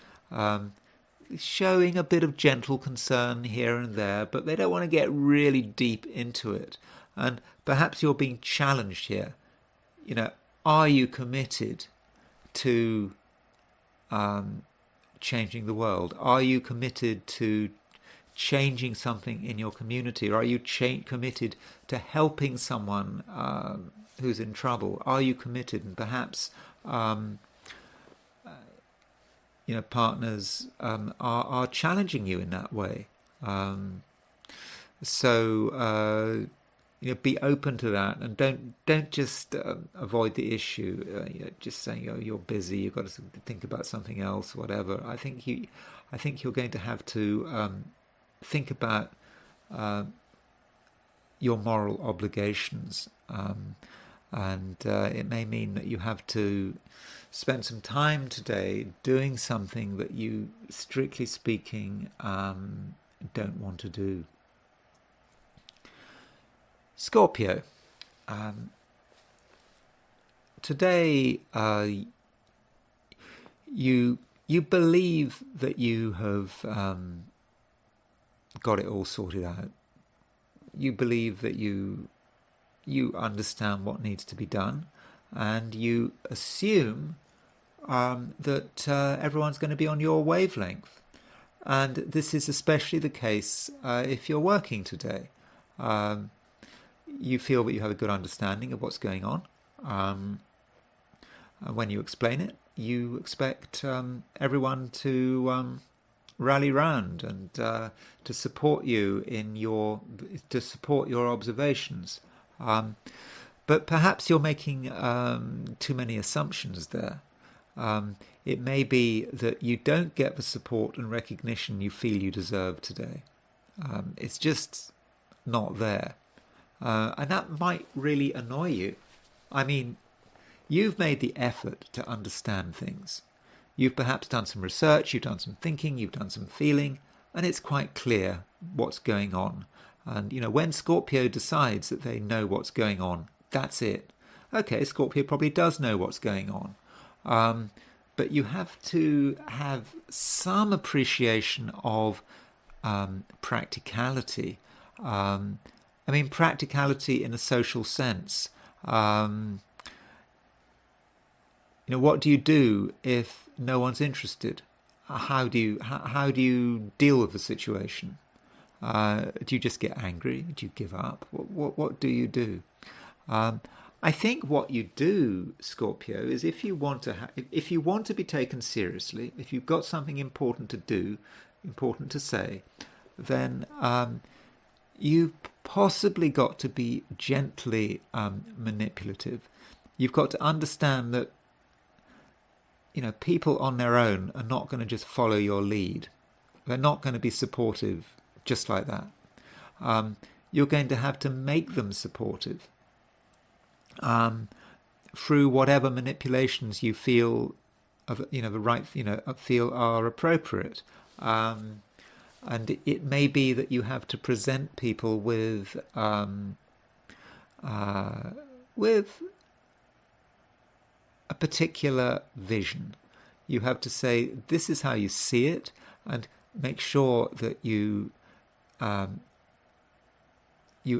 showing a bit of gentle concern here and there, but they don't want to get really deep into it. And perhaps you're being challenged here. Are you committed to changing the world? Are you committed to changing something in your community? Or are you committed to helping someone who's in trouble? Are you committed? And perhaps partners are challenging you in that way. So be open to that, and don't just avoid the issue. Just saying, oh, you're busy, you've got to think about something else, whatever. I think you're going to have to think about your moral obligations, and it may mean that you have to spend some time today doing something that you, strictly speaking, don't want to do. Scorpio, today you believe that you have got it all sorted out. You believe that you understand what needs to be done, and you assume that everyone's going to be on your wavelength. And this is especially the case if you're working today. You feel that you have a good understanding of what's going on. And when you explain it, you expect everyone to rally round and to support you to support your observations. But perhaps you're making too many assumptions there. It may be that you don't get the support and recognition you feel you deserve today. It's just not there. And that might really annoy you. I mean, you've made the effort to understand things. You've perhaps done some research, you've done some thinking, you've done some feeling, and it's quite clear what's going on. And, when Scorpio decides that they know what's going on, that's it. Okay, Scorpio probably does know what's going on. But you have to have some appreciation of practicality. Practicality in a social sense. What do you do if no one's interested? How do you deal with the situation? Do you just get angry? Do you give up? What do you do? I think what you do, Scorpio, is if you want to be taken seriously, if you've got something important to do, important to say, then you've possibly got to be gently manipulative. You've got to understand that people on their own are not going to just follow your lead. They're not going to be supportive just like that. You're going to have to make them supportive through whatever manipulations you feel feel are appropriate. And it may be that you have to present people with a particular vision. You have to say, this is how you see it, and make sure that you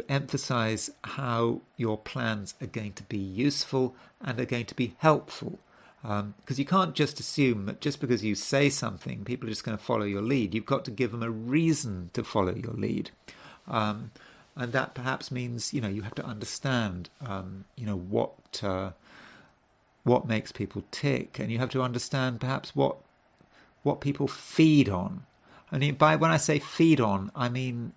emphasize how your plans are going to be useful and are going to be helpful. Because you can't just assume that just because you say something, people are just going to follow your lead. You've got to give them a reason to follow your lead. And that perhaps means, you have to understand, what makes people tick. And you have to understand perhaps what people feed on. I mean, when I say feed on, I mean,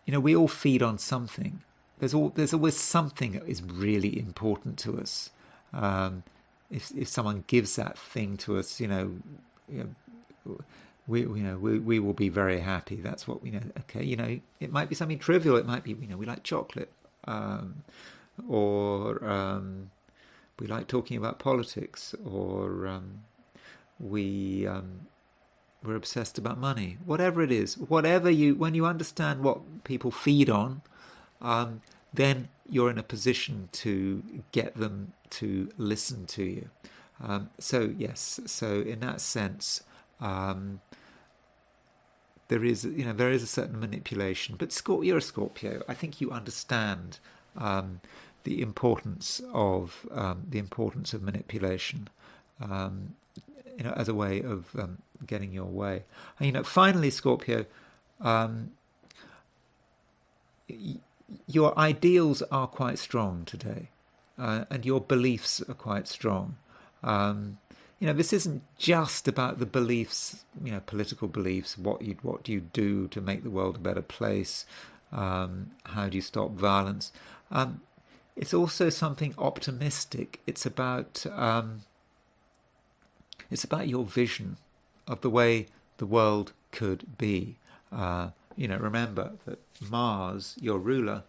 we all feed on something. There's always something that is really important to us. If someone gives that thing to us, we will be very happy. That's what we know. Okay, it might be something trivial. It might be, we like chocolate, or we like talking about politics, or we're obsessed about money. Whatever it is, when you understand what people feed on, then you're in a position to get them to listen to you. So in that sense, there is a certain manipulation. But you're a Scorpio. I think you understand the importance of manipulation, as a way of getting your way. And, finally, Scorpio, your ideals are quite strong today, and your beliefs are quite strong. This isn't just about the beliefs, political beliefs. What do you do to make the world a better place? How do you stop violence? It's also something optimistic. It's about your vision of the way the world could be. Remember that Mars, your ruler,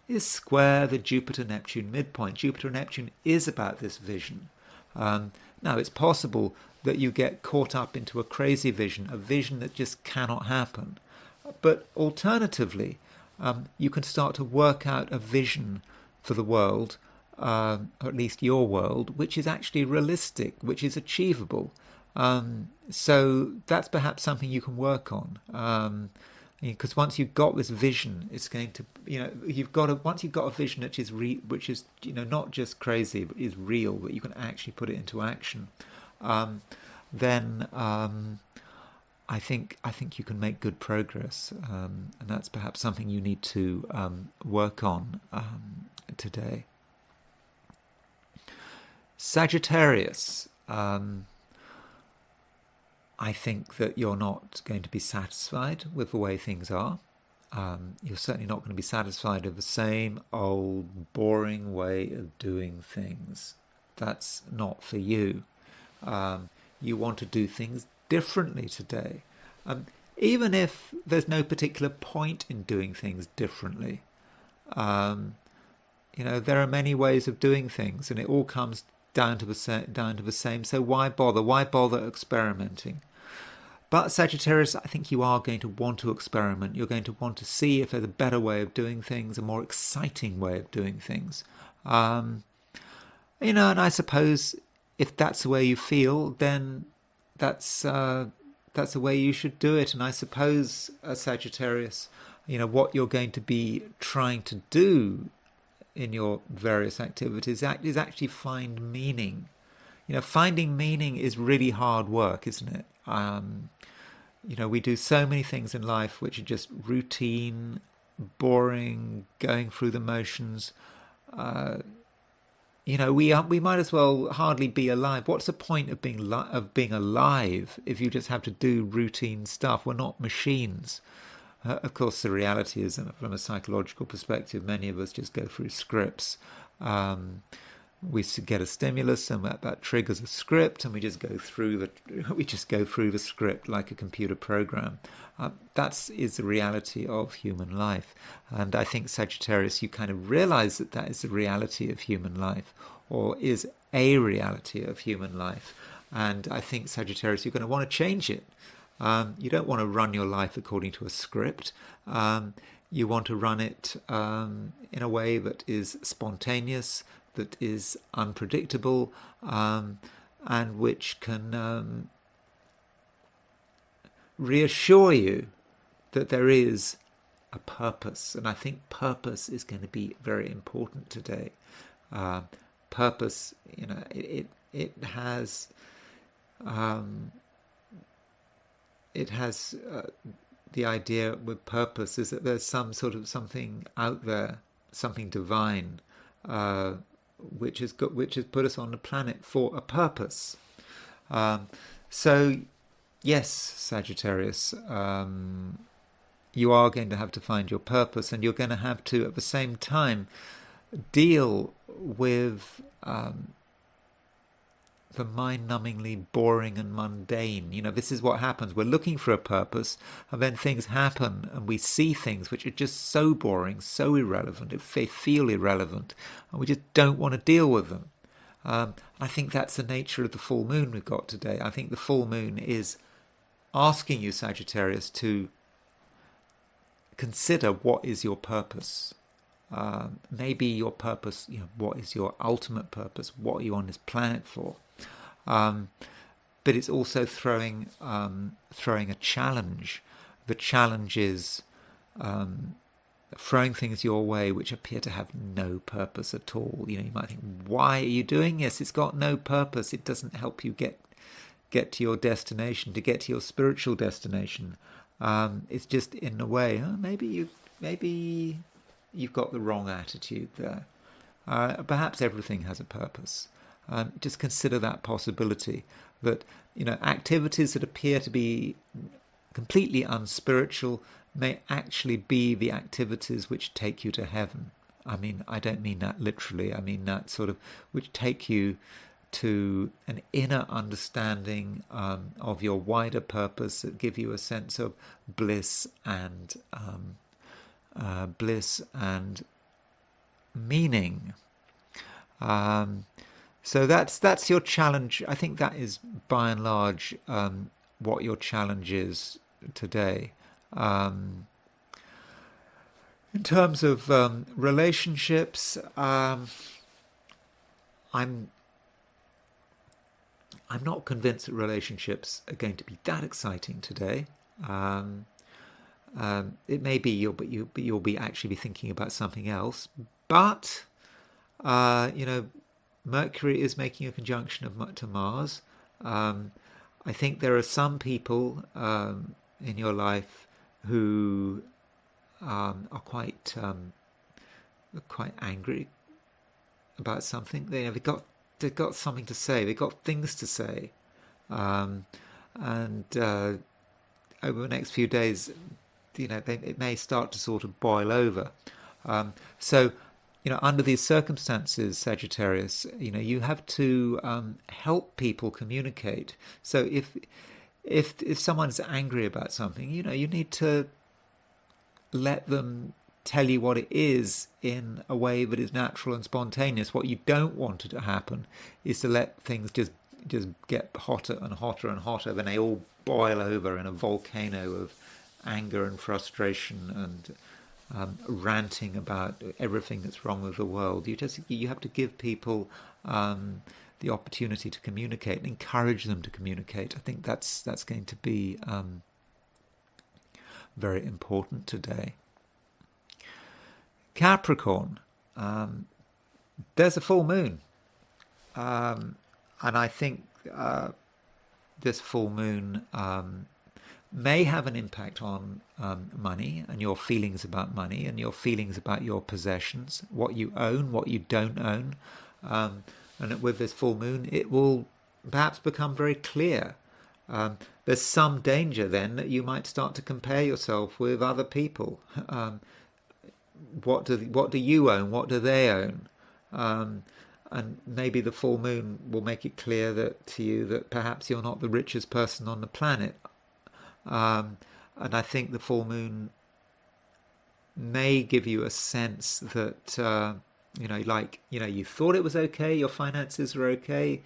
is square the Jupiter-Neptune midpoint. Jupiter-Neptune is about this vision. Now, it's possible that you get caught up into a crazy vision, a vision that just cannot happen. But alternatively, you can start to work out a vision for the world, or at least your world, which is actually realistic, which is achievable. So that's perhaps something you can work on. Because once you've got this vision, it's going to, once you've got a vision which is not just crazy, but is real, but you can actually put it into action, then I think you can make good progress, and that's perhaps something you need to work on today. Sagittarius. I think that you're not going to be satisfied with the way things are. You're certainly not going to be satisfied with the same old, boring way of doing things. That's not for you. You want to do things differently today. Even if there's no particular point in doing things differently. There are many ways of doing things, and it all comes down to the same. So why bother? Why bother experimenting? But Sagittarius, I think you are going to want to experiment. You're going to want to see if there's a better way of doing things, a more exciting way of doing things. And I suppose if that's the way you feel, then that's the way you should do it. And I suppose, Sagittarius, what you're going to be trying to do in your various activities is actually find meaning. Finding meaning is really hard work, isn't it? We do so many things in life which are just routine, boring, going through the motions. We might as well hardly be alive. What's the point of being alive if you just have to do routine stuff? We're not machines. Of course, the reality is, from a psychological perspective, many of us just go through scripts. We get a stimulus, and that triggers a script, and we just go through the script like a computer program. That is the reality of human life, and I think, Sagittarius, you kind of realize that is the reality of human life, or is a reality of human life. And I think, Sagittarius, you're going to want to change it. You don't want to run your life according to a script. You want to run it in a way that is spontaneous, that is unpredictable, and which can reassure you that there is a purpose. And I think purpose is going to be very important today. Purpose, it has the idea with purpose is that there's some sort of something out there, something divine, which has put us on the planet for a purpose. So, yes, Sagittarius, you are going to have to find your purpose, and you're going to have to, at the same time, deal with for mind-numbingly boring and mundane. This is what happens. We're looking for a purpose, and then things happen, and we see things which are just so boring, so irrelevant. They feel irrelevant, and we just don't want to deal with them. I think that's the nature of the full moon we've got today. I think the full moon is asking you, Sagittarius, to consider what is your purpose. Maybe your purpose, what is your ultimate purpose? What are you on this planet for? But it's also throwing a challenge. The challenge is throwing things your way which appear to have no purpose at all. You might think, why are you doing this? It's got no purpose. It doesn't help you get to your destination, to get to your spiritual destination. It's just in a way, maybe you've got the wrong attitude there. Perhaps everything has a purpose. Just consider that possibility, that activities that appear to be completely unspiritual may actually be the activities which take you to heaven. I don't mean that literally. I mean that sort of which take you to an inner understanding of your wider purpose, that give you a sense of bliss and meaning. So that's your challenge. I think that is by and large what your challenge is today. In terms of relationships, I'm not convinced that relationships are going to be that exciting today. It may be you'll be actually thinking about something else. But Mercury is making a conjunction to Mars. I think there are some people in your life who are quite angry about something. They've got something to say. They've got things to say, and over the next few days, it may start to sort of boil over. So, under these circumstances, Sagittarius, you have to help people communicate. So if someone's angry about something, you need to let them tell you what it is in a way that is natural and spontaneous. What you don't want to happen is to let things just get hotter and hotter and hotter, then they all boil over in a volcano of anger and frustration and ranting about everything that's wrong with the world. You have to give people the opportunity to communicate and encourage them to communicate. I think that's going to be very important today. Capricorn, there's a full moon, and I think this full moon may have an impact on money and your feelings about money and your feelings about your possessions, what you own, what you don't own. And with this full moon, it will perhaps become very clear. There's some danger then that you might start to compare yourself with other people. What do you own? What do they own? And maybe the full moon will make it clear to you that perhaps you're not the richest person on the planet. And I think the full moon may give you a sense that you thought it was okay, your finances were okay.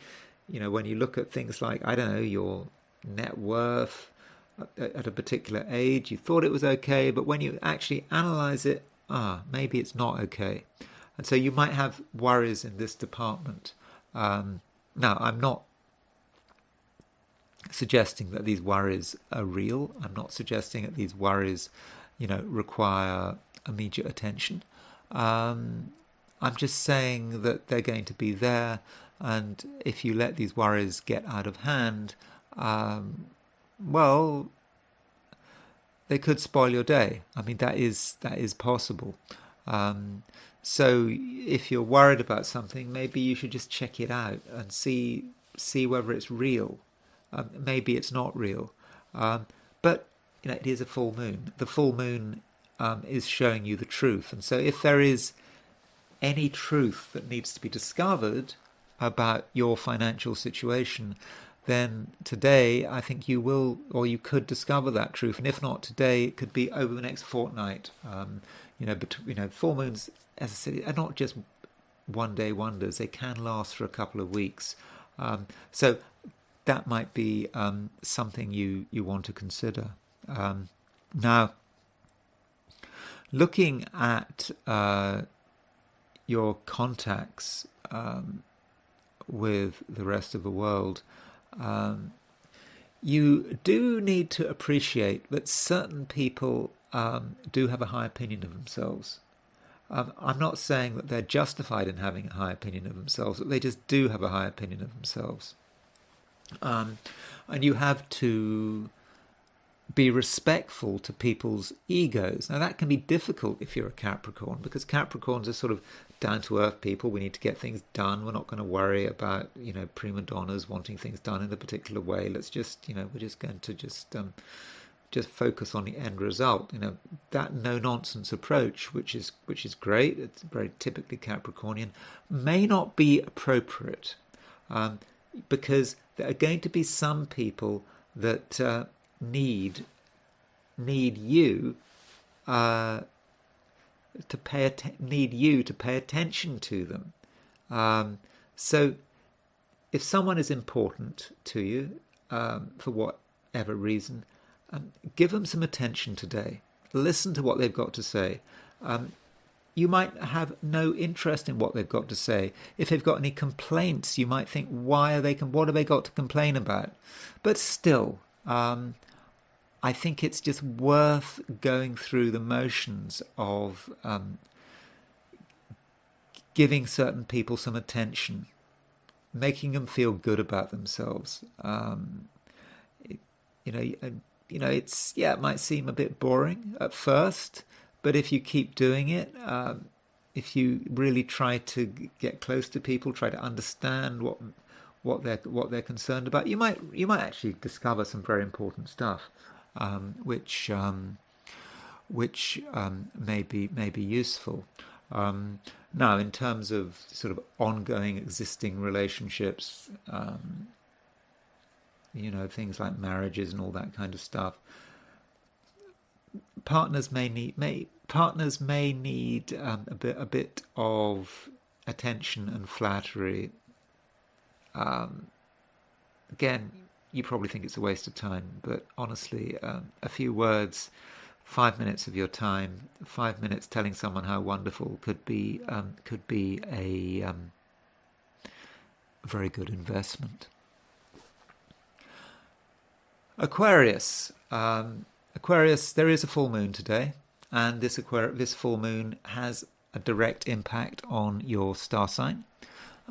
When you look at things like, I don't know, your net worth at a particular age, you thought it was okay, but when you actually analyze it, maybe it's not okay. And so you might have worries in this department. Now, I'm not suggesting that these worries are real. I'm not suggesting that these worries, require immediate attention. I'm just saying that they're going to be there, and if you let these worries get out of hand, they could spoil your day. I mean, that is possible. So if you're worried about something, maybe you should just check it out and see whether it's real. Maybe it's not real, but it is a full moon. The full moon is showing you the truth, and so if there is any truth that needs to be discovered, about your financial situation, then today I think you will, or you could discover that truth. And if not today, it could be over the next fortnight. Full moons, as I said, are not just one-day wonders. They can last for a couple of weeks. So that might be something you want to consider. Now, looking at your contacts with the rest of the world, you do need to appreciate that certain people do have a high opinion of themselves. I'm not saying that they're justified in having a high opinion of themselves, but they just do have a high opinion of themselves. And you have to be respectful to people's egos. Now, that can be difficult if you're a Capricorn, because Capricorns are sort of down-to-earth people. We need to get things done. We're not going to worry about, prima donnas wanting things done in a particular way. Let's just, we're just going to just focus on the end result. That no-nonsense approach, which is great, it's very typically Capricornian, may not be appropriate, because there are going to be some people that need you to pay attention to them. So if someone is important to you for whatever reason, give them some attention today. Listen to what they've got to say. You might have no interest in what they've got to say. If they've got any complaints, you might think, what have they got to complain about? But still, I think it's just worth going through the motions of giving certain people some attention, making them feel good about themselves. It might seem a bit boring at first, but if you keep doing it, if you really try to get close to people, try to understand what they're concerned about, you might actually discover some very important stuff, which may be useful. Now, in terms of sort of ongoing existing relationships, things like marriages and all that kind of stuff, partners may need a bit of attention and flattery. Again, you probably think it's a waste of time, but honestly, a few words, 5 minutes of your time, 5 minutes telling someone how wonderful could be a very good investment. Aquarius. Aquarius, there is a full moon today, and this full moon has a direct impact on your star sign.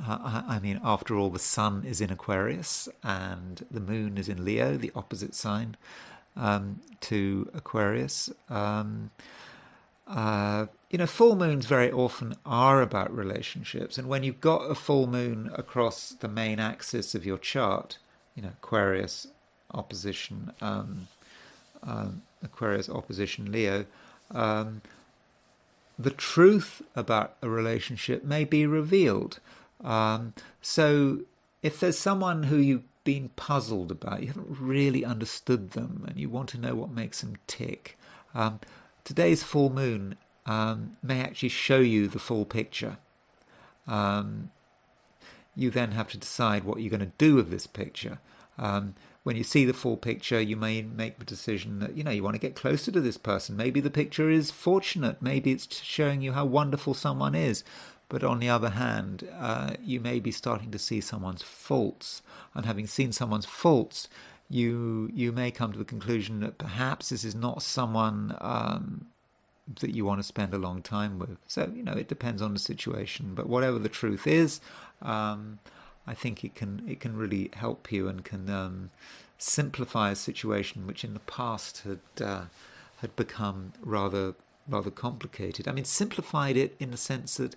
After all, the sun is in Aquarius and the moon is in Leo, the opposite sign to Aquarius. Full moons very often are about relationships, and when you've got a full moon across the main axis of your chart, Aquarius opposition Leo, the truth about a relationship may be revealed. So if there's someone who you've been puzzled about, you haven't really understood them, and you want to know what makes them tick, today's full moon may actually show you the full picture. You then have to decide what you're going to do with this picture. When you see the full picture, you may make the decision that, you want to get closer to this person. Maybe the picture is fortunate. Maybe it's showing you how wonderful someone is. But on the other hand, you may be starting to see someone's faults. And having seen someone's faults, you may come to the conclusion that perhaps this is not someone that you want to spend a long time with. So, it depends on the situation. But whatever the truth is, I think it can really help you and can simplify a situation which in the past had become rather complicated. Simplified it in the sense that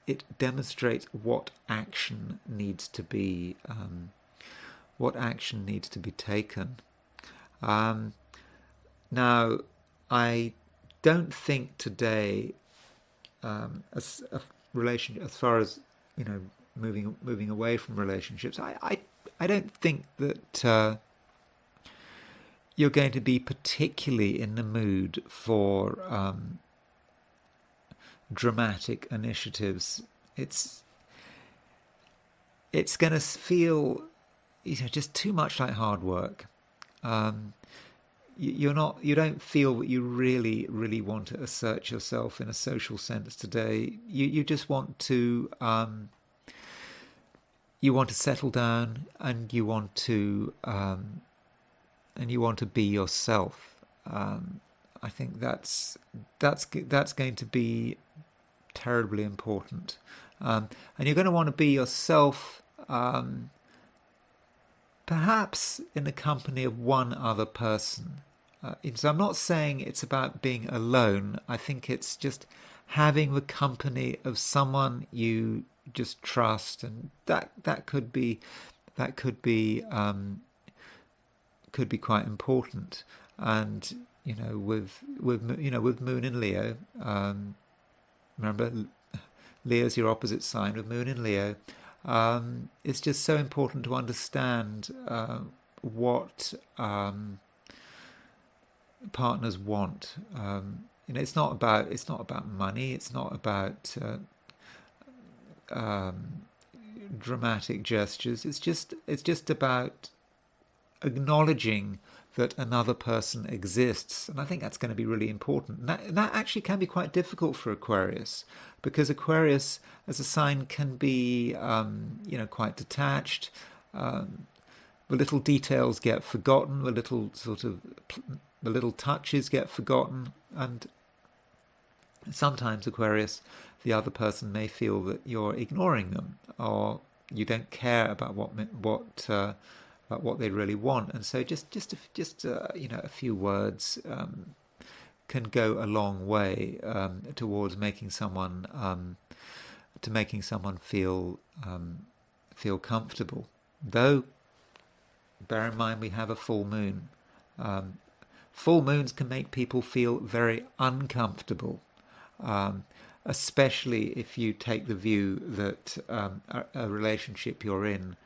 it demonstrates what action needs to be taken. Now, I don't think today, as a relation, as far as moving away from relationships. I don't think that you're going to be particularly in the mood for dramatic initiatives. It's going to feel, just too much like hard work. You don't feel that you really want to assert yourself in a social sense today. You just want to settle down, and you want to be yourself. I think that's going to be terribly important, and you're going to want to be yourself. Perhaps in the company of one other person. So I'm not saying it's about being alone. I think it's just having the company of someone you just trust, and that could be quite important. And with Moon in Leo, remember, Leo's your opposite sign. With Moon in Leo, it's just so important to understand what partners want. It's not about money. It's not about dramatic gestures. It's just about acknowledging that another person exists, and I think that's going to be really important. And that actually can be quite difficult for Aquarius, because Aquarius as a sign can be quite detached. The little details get forgotten, the little touches get forgotten, and sometimes Aquarius, the other person may feel that you're ignoring them, or you don't care about what they really want. And so just a few words can go a long way towards making someone feel comfortable. Though, bear in mind, we have a full moon. Full moons can make people feel very uncomfortable, especially if you take the view that a relationship you're in,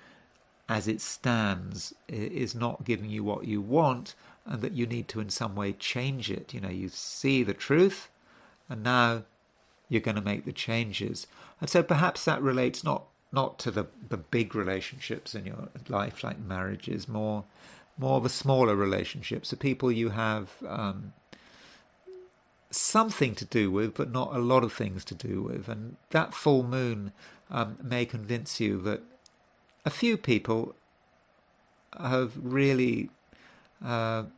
as it stands, is not giving you what you want, and that you need to in some way change it. You see the truth, and now you're going to make the changes. And so perhaps that relates not to the big relationships in your life, like marriages, more the smaller relationships, the people you have something to do with, but not a lot of things to do with. And that full moon may convince you that a few people have really had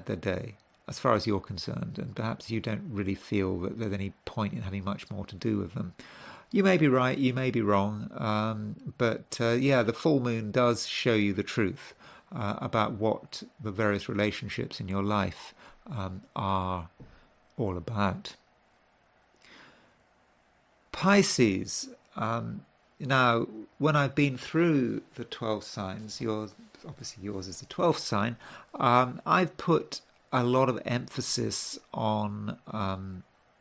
their day, as far as you're concerned, and perhaps you don't really feel that there's any point in having much more to do with them. You may be right, you may be wrong, but the full moon does show you the truth about what the various relationships in your life are all about. Pisces. Now, when I've been through the 12 signs, yours is the 12th sign, I've put a lot of emphasis on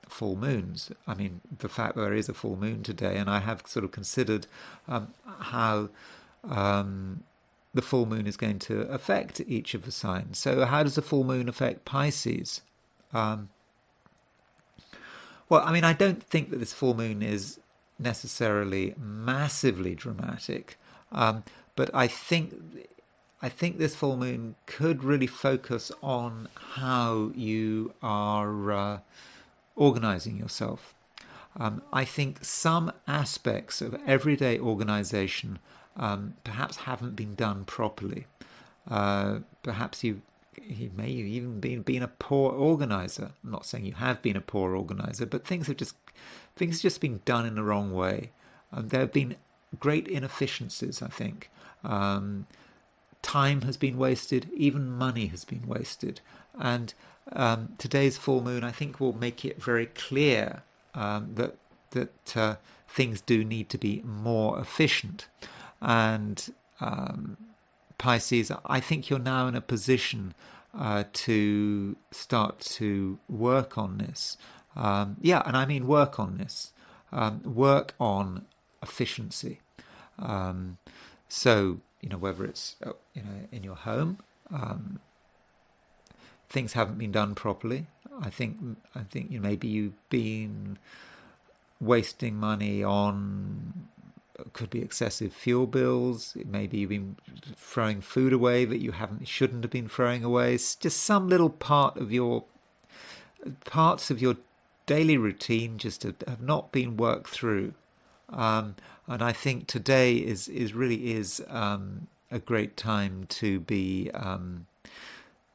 full moons. I mean, the fact that there is a full moon today, and I have sort of considered how the full moon is going to affect each of the signs. So how does the full moon affect Pisces? Well, I mean, I don't think that this full moon is necessarily massively dramatic, but I think this full moon could really focus on how you are organizing yourself. I think some aspects of everyday organization perhaps haven't been done properly. Perhaps you may have even been a poor organizer. I'm not saying you have been a poor organizer, but things have just been done in the wrong way. There have been great inefficiencies, I think. Time has been wasted, even money has been wasted. And today's full moon, I think, will make it very clear that things do need to be more efficient. And Pisces, I think you're now in a position to start to work on this. And I mean work on this. Work on efficiency. So, whether it's, in your home, things haven't been done properly. I think maybe you've been wasting money on, could be excessive fuel bills. Maybe you've been throwing food away that you shouldn't have been throwing away. It's just some little parts of your daily routine just have not been worked through. And I think today is really a great time to be.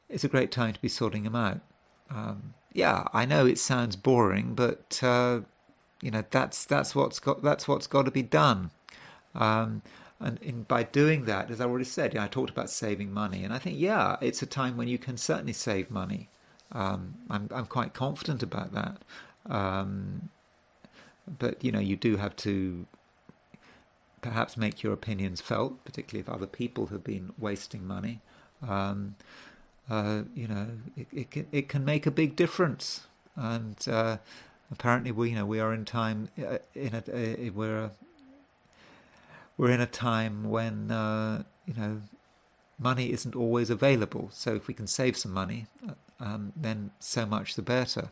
It's a great time to be sorting them out. Yeah, I know it sounds boring, but that's what's got to be done. And by doing that, as I already said, I talked about saving money, and I think it's a time when you can certainly save money. I'm quite confident about that. But you do have to perhaps make your opinions felt, particularly if other people have been wasting money. It can make a big difference, and apparently we are in time we're in a time when money isn't always available. So if we can save some money, then so much the better.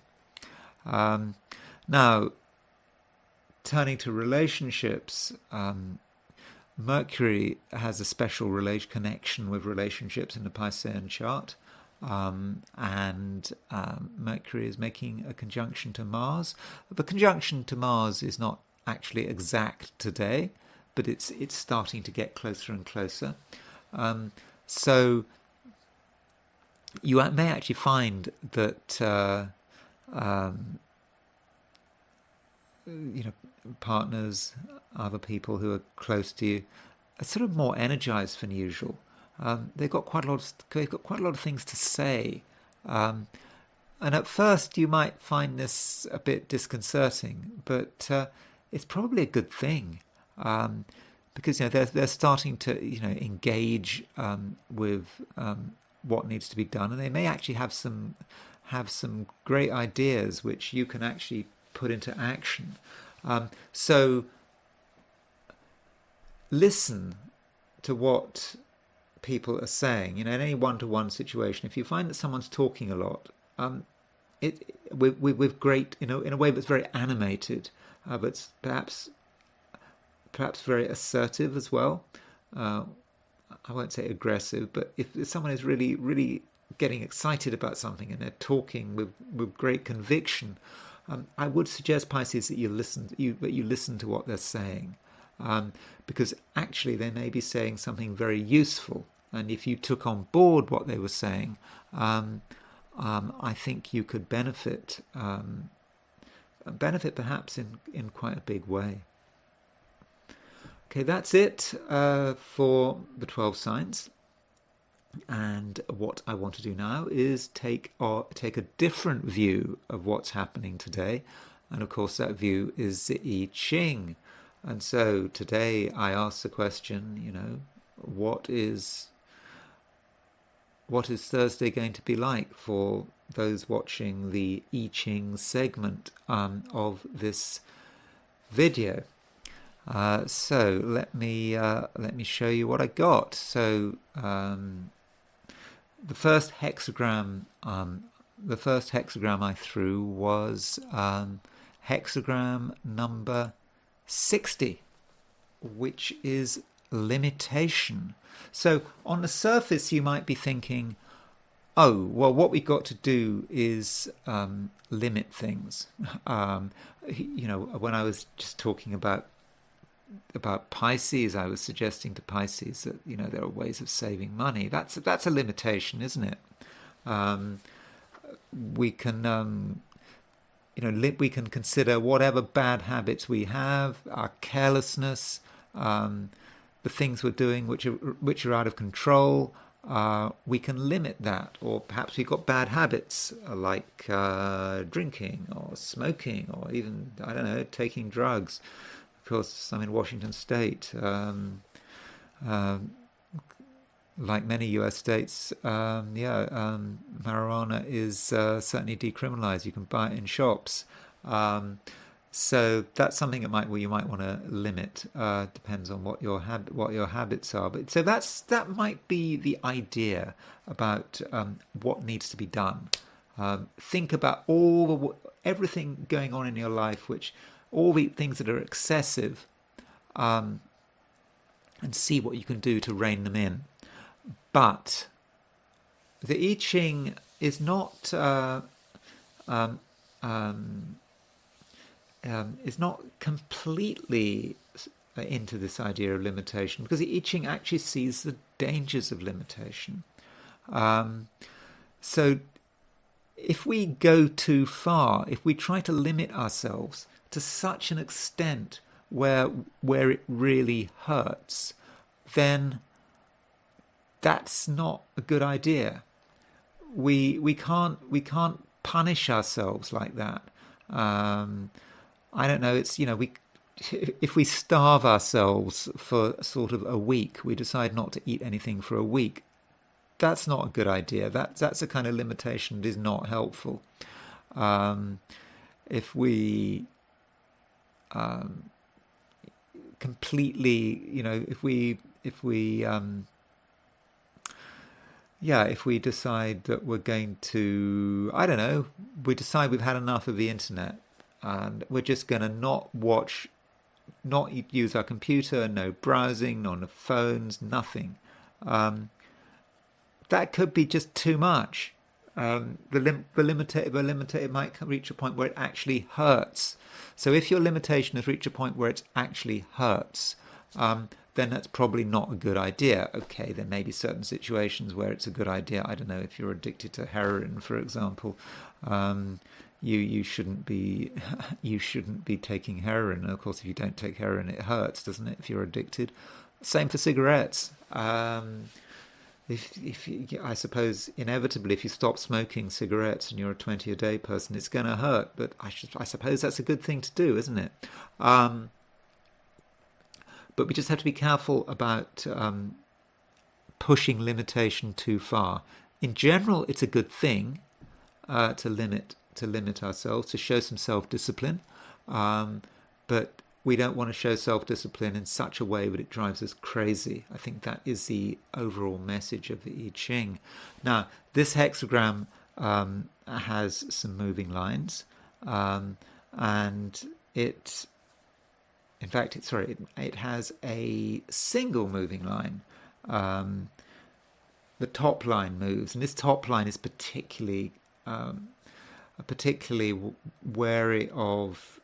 Now, turning to relationships, Mercury has a special connection with relationships in the Piscean chart, and Mercury is making a conjunction to Mars. The conjunction to Mars is not actually exact today, but it's starting to get closer and closer. So you may actually find that partners, other people who are close to you, are sort of more energized than usual. They've got quite a lot of things to say, and at first you might find this a bit disconcerting, but it's probably a good thing, because they're starting to engage with what needs to be done, and they may actually have some great ideas which you can actually put into action. So listen to what people are saying. In any one-to-one situation, if you find that someone's talking a lot, with great, in a way that's very animated, but perhaps very assertive as well. I won't say aggressive, but if someone is really, really getting excited about something and they're talking with great conviction, I would suggest, Pisces, that you listen to what they're saying, because actually they may be saying something very useful, and if you took on board what they were saying, I think you could benefit perhaps in quite a big way. Okay, that's it for the 12 signs. And what I want to do now is take a different view of what's happening today. And of course, that view is the I Ching. And so today I ask the question, what is Thursday going to be like for those watching the I Ching segment of this video? So let me show you what I got. So the first hexagram I threw was hexagram number 60, which is limitation. So on the surface, you might be thinking, oh, well, what we've got to do is limit things. When I was just talking about Pisces, I was suggesting to Pisces that there are ways of saving money. That's a limitation, isn't it? We can we can consider whatever bad habits we have, our carelessness, the things we're doing which are out of control. We can limit that, or perhaps we've got bad habits like drinking or smoking, or even taking drugs. Of course, I'm in Washington State. Like many US states, marijuana is certainly decriminalized. You can buy it in shops. So that's something you might want to limit. Depends on what your habits are. But so that might be the idea about what needs to be done. Think about everything going on in your life, all the things that are excessive, and see what you can do to rein them in. But the I Ching is not completely into this idea of limitation, because the I Ching actually sees the dangers of limitation. So if we go too far, if we try to limit ourselves to such an extent where it really hurts, then that's not a good idea. We can't punish ourselves like that. I don't know. It's if we starve ourselves for sort of a week, we decide not to eat anything for a week. That's not a good idea. That's a kind of limitation that is not helpful. If we completely, if we decide that we're going to, I don't know, we decide we've had enough of the internet and we're just going to not use our computer, no browsing, no phones, nothing. That could be just too much. The limitator might reach a point where it actually hurts. So if your limitation has reached a point where it actually hurts, then that's probably not a good idea. Okay, there may be certain situations where it's a good idea. I don't know, if you're addicted to heroin, for example, you shouldn't be taking heroin. And of course, if you don't take heroin, it hurts, doesn't it? If you're addicted, same for cigarettes. I suppose inevitably, if you stop smoking cigarettes and you're a 20 a day person, it's going to hurt. But I suppose that's a good thing to do, isn't it? But we just have to be careful about pushing limitation too far. In general, it's a good thing to limit ourselves, to show some self-discipline. But we don't want to show self-discipline in such a way that it drives us crazy. I think that is the overall message of the I Ching. Now, this hexagram has some moving lines, and it has a single moving line. The top line moves, and this top line is particularly wary of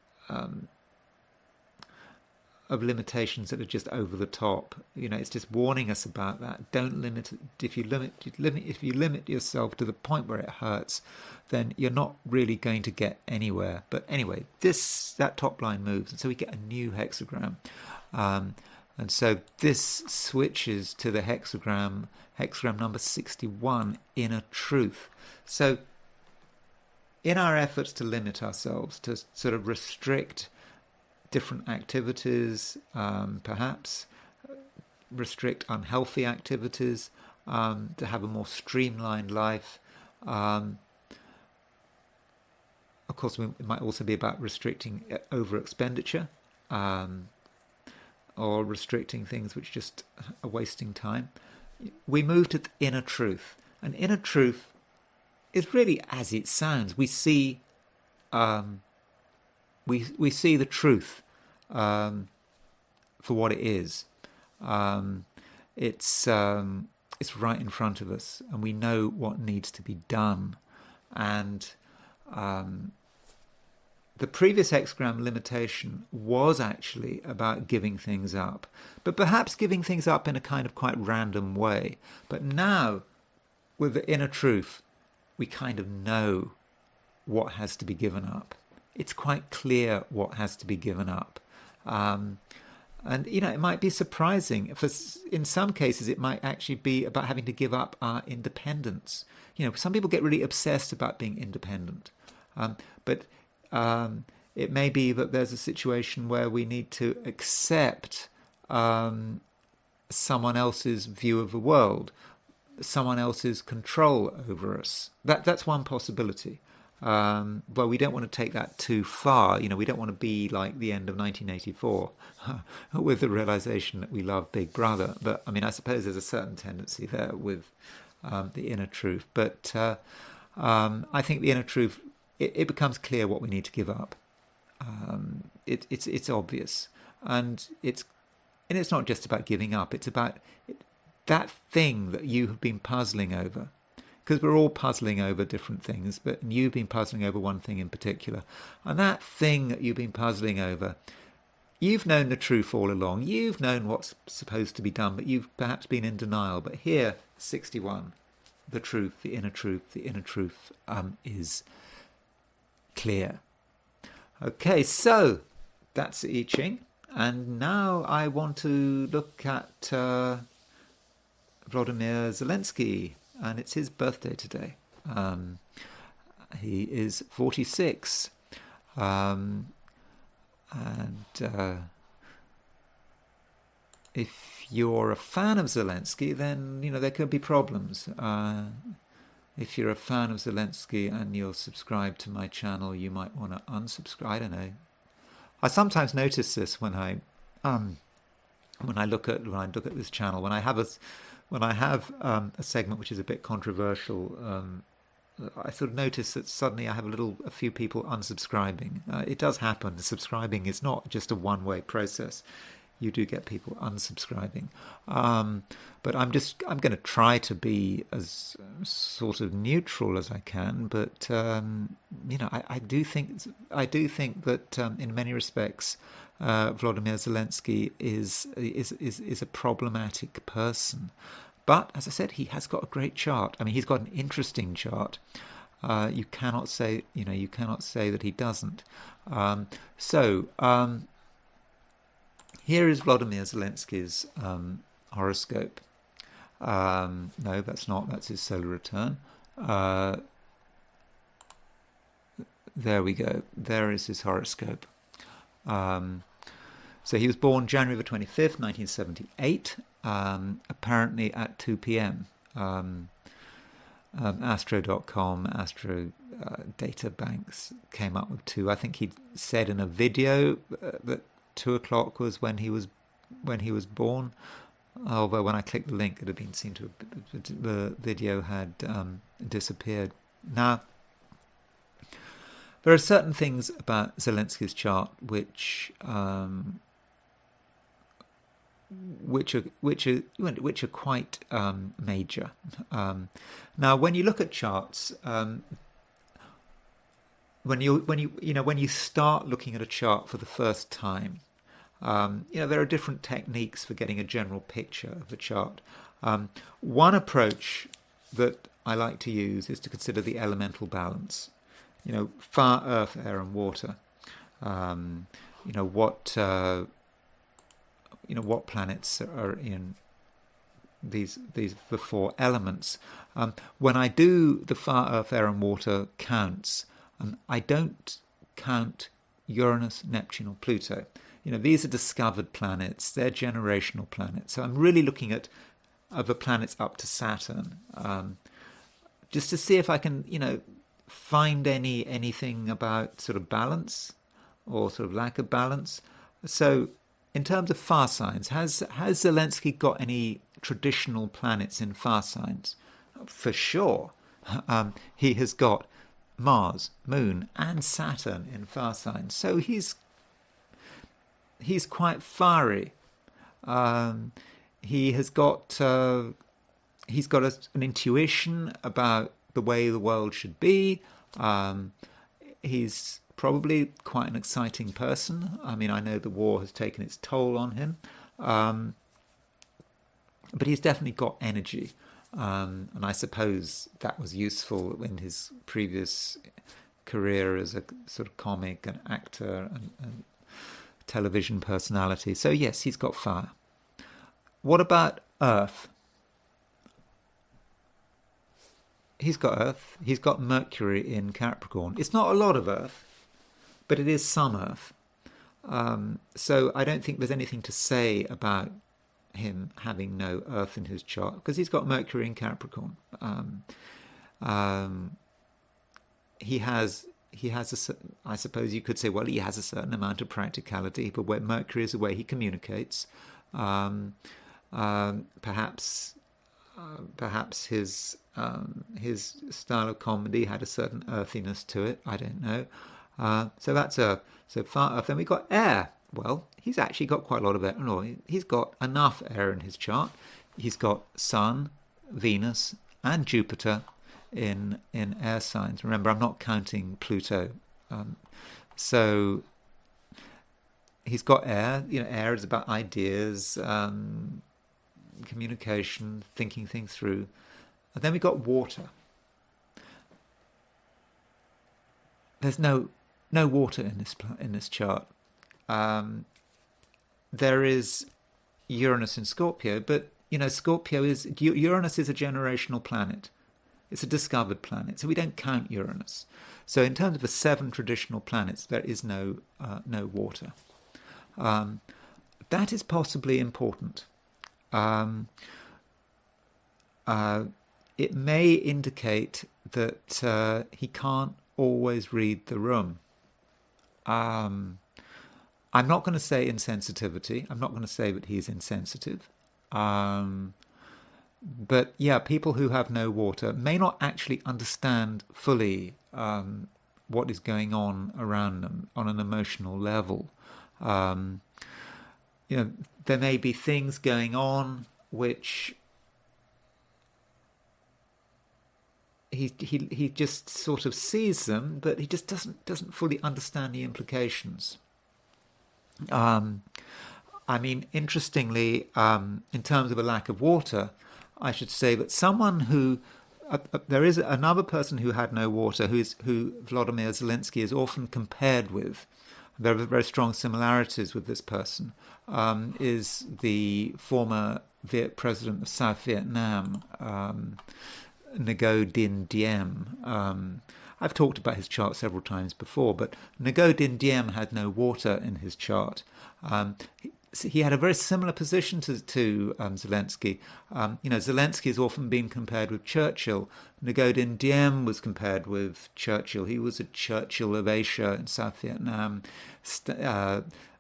limitations that are just over the top. It's just warning us about that. Don't limit it. If you limit yourself to the point where it hurts, then you're not really going to get anywhere. But anyway, that top line moves, and so we get a new hexagram. And so this switches to the hexagram number 61, inner truth. So in our efforts to limit ourselves, to sort of restrict different activities, perhaps restrict unhealthy activities, to have a more streamlined life. Of course, it might also be about restricting over expenditure, or restricting things which just are wasting time. We move to the inner truth. And inner truth is really as it sounds. We see we see the truth for what it is. It's right in front of us, and we know what needs to be done. And the previous hexagram limitation was actually about giving things up, but perhaps giving things up in a kind of quite random way. But now, with the inner truth, we kind of know what has to be given up. It's quite clear what has to be given up. And, it might be surprising. In some cases, it might actually be about having to give up our independence. Some people get really obsessed about being independent. But it may be that there's a situation where we need to accept someone else's view of the world, someone else's control over us. That's one possibility. Well, we don't want to take that too far. We don't want to be like the end of 1984 with the realization that we love Big Brother. But I mean, I suppose there's a certain tendency there with the inner truth. But I think the inner truth, it becomes clear what we need to give up. It's obvious, and it's not just about giving up. It's about that thing that you have been puzzling over. Because we're all puzzling over different things, but you've been puzzling over one thing in particular. And that thing that you've been puzzling over, you've known the truth all along. You've known what's supposed to be done, but you've perhaps been in denial. But here, 61, the truth, the inner truth is clear. Okay, so that's I Ching. And now I want to look at Volodymyr Zelensky. And it's his birthday today. He is 46. If you're a fan of Zelensky, then, there could be problems. If you're a fan of Zelensky and you're subscribed to my channel, you might want to unsubscribe. I don't know. I sometimes notice this when I look at this channel, when I have a segment which is a bit controversial, I sort of notice that suddenly I have a few people unsubscribing. It does happen. Subscribing is not just a one-way process. You do get people unsubscribing. But I'm going to try to be as sort of neutral as I can. But I do think that in many respects, Volodymyr Zelensky is a problematic person. But as I said, he has got a great chart. I mean, he's got an interesting chart. You cannot say that he doesn't. Here is Volodymyr Zelensky's horoscope. No, that's not. That's his solar return. There we go. There is his horoscope. So he was born January the 25th, 1978, apparently at 2 p.m. Astro.com, Astro data banks came up with 2. I think he said in a video that 2 o'clock was when he was born. Although when I clicked the link, it had been seen to the video had disappeared. Now, there are certain things about Zelensky's chart which are quite major. Now, when you look at charts, when you start looking at a chart for the first time, there are different techniques for getting a general picture of a chart. One approach that I like to use is to consider the elemental balance. Fire, earth, air, and water. What planets are in the 4 elements. When I do the fire, earth, air, and water counts, I don't count Uranus, Neptune, or Pluto. These are discovered planets. They're generational planets. So I'm really looking at the planets up to Saturn, just to see if I can, find anything about sort of balance or sort of lack of balance. So in terms of fire signs, has Zelensky got any traditional planets in fire signs? For sure. He has got Mars, Moon, and Saturn in fire signs. So he's quite fiery. He's got an intuition about the way the world should be. He's probably quite an exciting person. I mean, I know the war has taken its toll on him, but he's definitely got energy. And I suppose that was useful in his previous career as a sort of comic and actor and television personality. So yes, he's got fire. What about Earth? He's got Earth. He's got Mercury in Capricorn. It's not a lot of Earth, but it is some Earth. So I don't think there's anything to say about him having no Earth in his chart, because he's got Mercury in Capricorn. he has I suppose you could say, well, he has a certain amount of practicality, but where Mercury is the way he communicates. Um, perhaps his style of comedy had a certain earthiness to it. I don't know. So that's so far off. Then we got air. Well, he's actually got quite a lot of air. No, he's got enough air in his chart. He's got Sun, Venus, and Jupiter in air signs. Remember, I'm not counting Pluto. So he's got air. Air is about ideas, communication, thinking things through. And then we got water. There's no water in this chart. There is Uranus in Scorpio, but Uranus is a generational planet. It's a discovered planet, so we don't count Uranus. So in terms of the 7 traditional planets, there is no water. That is possibly important. It may indicate that he can't always read the room. I'm not going to say insensitivity. I'm not going to say that he's insensitive. But yeah, people who have no water may not actually understand fully what is going on around them on an emotional level. There may be things going on which he just sort of sees them, but he just doesn't fully understand the implications. Interestingly, in terms of a lack of water, I should say that someone who there is another person who had no water, who Volodymyr Zelensky is often compared with. There are very strong similarities with this person. Is the former president of South Vietnam, Ngo Dinh Diem. I've talked about his chart several times before, but Ngo Dinh Diem had no water in his chart. He had a very similar position to Zelensky. Zelensky has often been compared with Churchill. Ngo Dinh Diem was compared with Churchill. He was a Churchill of Asia in South Vietnam,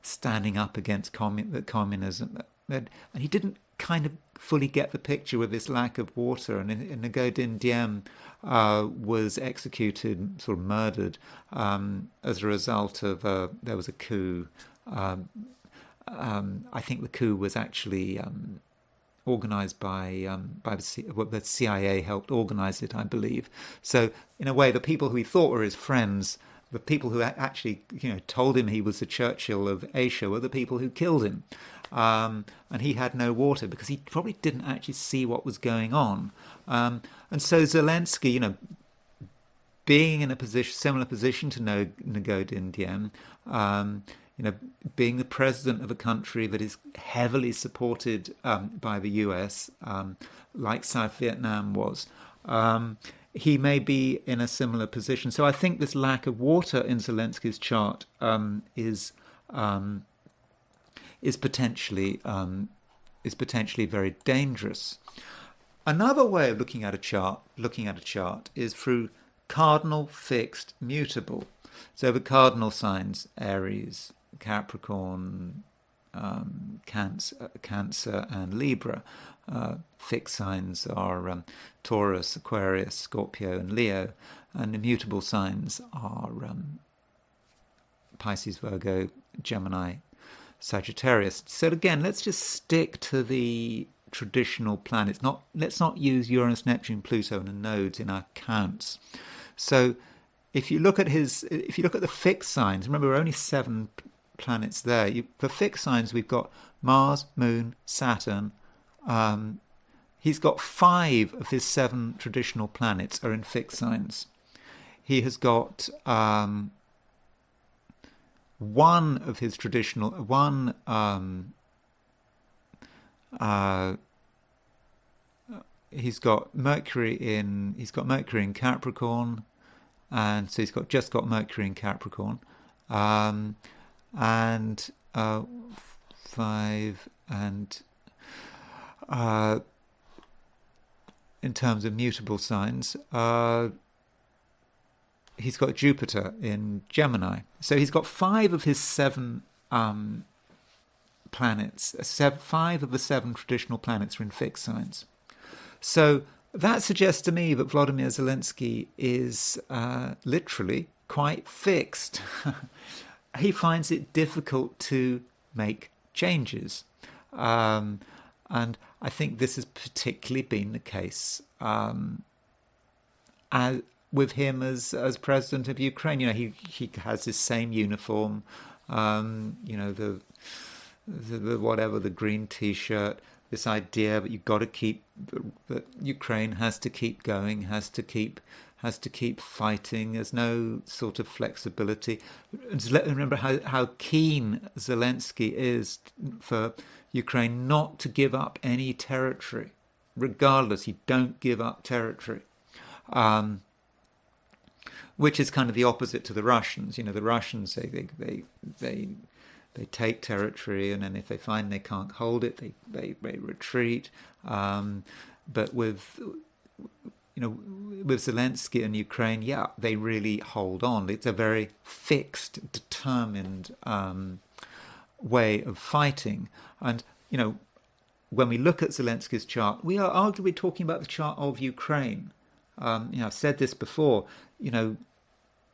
standing up against communism. And he didn't kind of fully get the picture with this lack of water. And Ngo Dinh Diem was executed, sort of murdered, as a result of there was a coup. I think the coup was actually organized by the CIA helped organize it, I believe. So in a way, the people who he thought were his friends, the people who actually told him he was the Churchill of Asia, were the people who killed him. And he had no water because he probably didn't actually see what was going on. And so Zelensky, being in a similar position to Ngo Dinh Diem, being the president of a country that is heavily supported by the US, like South Vietnam was, he may be in a similar position. So I think this lack of water in Zelensky's chart is potentially very dangerous. Another way of looking at a chart is through cardinal, fixed, mutable. So the cardinal signs: Aries, Capricorn, Cancer, and Libra. Fixed signs are Taurus, Aquarius, Scorpio, and Leo, and immutable signs are Pisces, Virgo, Gemini, Sagittarius. So again, let's just stick to the traditional planets. Let's not use Uranus, Neptune, Pluto, and the nodes in our counts. So if you look at the fixed signs, remember there are only 7 planets there. For fixed signs, we've got Mars, Moon, Saturn. He's got 5 of his 7 traditional planets are in fixed signs. He has got one of his traditional he's got Mercury in Capricorn, and so he's just got Mercury in Capricorn, and 5 and in terms of mutable signs, he's got Jupiter in Gemini. So he's got 5 of his 7 planets. 5 of the 7 traditional planets are in fixed signs. So that suggests to me that Volodymyr Zelensky is literally quite fixed. He finds it difficult to make changes. And I think this has particularly been the case with him as president of Ukraine. He has his same uniform, the green T-shirt. This idea that you've got to keep, that Ukraine has to keep going, has to keep fighting. There's no sort of flexibility. Remember how keen Zelensky is for Ukraine not to give up any territory, regardless. You don't give up territory, which is kind of the opposite to the Russians. The Russians they take territory, and then if they find they can't hold it, they retreat. But with Zelensky and Ukraine, they really hold on. It's a very fixed, determined way of fighting. And when we look at Zelensky's chart, we are arguably talking about the chart of Ukraine. I've said this before.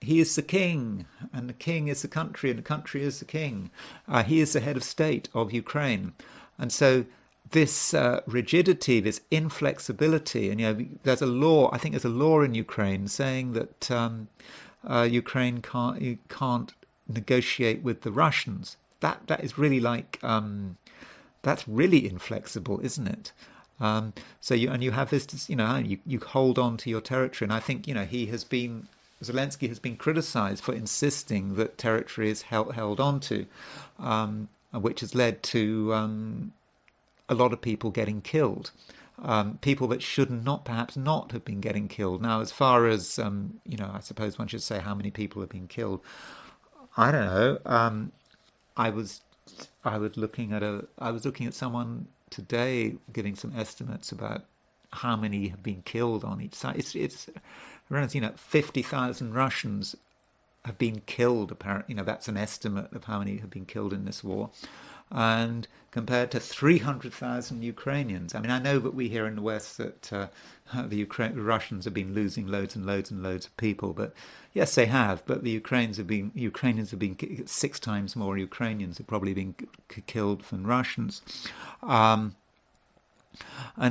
He is the king, and the king is the country, and the country is the king. He is the head of state of Ukraine. And so this rigidity, this inflexibility, and there's a law, I think there's a law in Ukraine saying that Ukraine can't negotiate with the Russians. That is really that's really inflexible, isn't it? So you have this, you hold on to your territory. And I think, Zelensky has been criticized for insisting that territory is held on to, which has led to a lot of people getting killed, people that should perhaps not have been getting killed. Now, as far as, I suppose one should say how many people have been killed. I don't know. I was looking at someone today giving some estimates about how many have been killed on each side. It's around 50,000 Russians have been killed. Apparently, that's an estimate of how many have been killed in this war, and compared to 300,000 Ukrainians. I mean, I know that we here in the West that the Russians have been losing loads and loads and loads of people, but yes, they have. But the Ukrainians have been 6 times more Ukrainians have probably been killed than Russians, and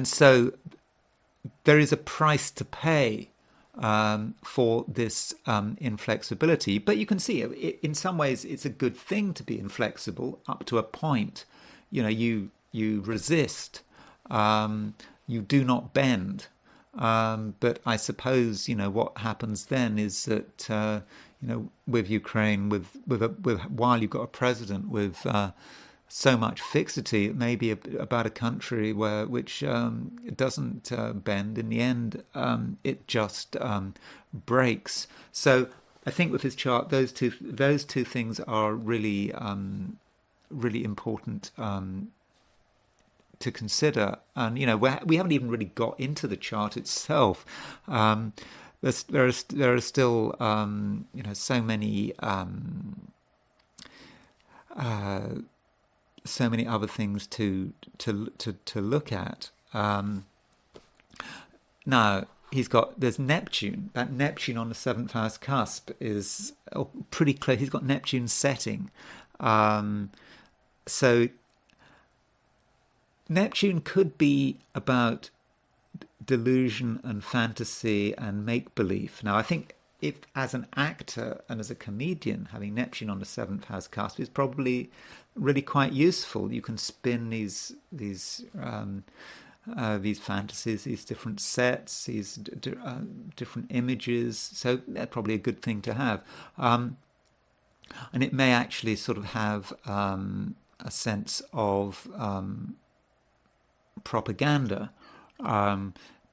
so there is a price to pay for this inflexibility. But you can see, in some ways, it's a good thing to be inflexible up to a point. You resist, you do not bend. But I suppose what happens then is that with Ukraine, while you've got a president with so much fixity, it may be about a country which doesn't bend. In the end, it just breaks. So I think with his chart, those two things are really really important to consider. And we haven't even really got into the chart itself. There are still so many other things to look at. Now there's Neptune. That Neptune on the 7th house cusp is pretty close. He's got Neptune setting. So Neptune could be about delusion and fantasy and make-believe. Now, I think if as an actor and as a comedian, having Neptune on the 7th house cusp is probably really quite useful. You can spin these fantasies, these different sets, these different images. So that's probably a good thing to have. And it may actually sort of have a sense of propaganda,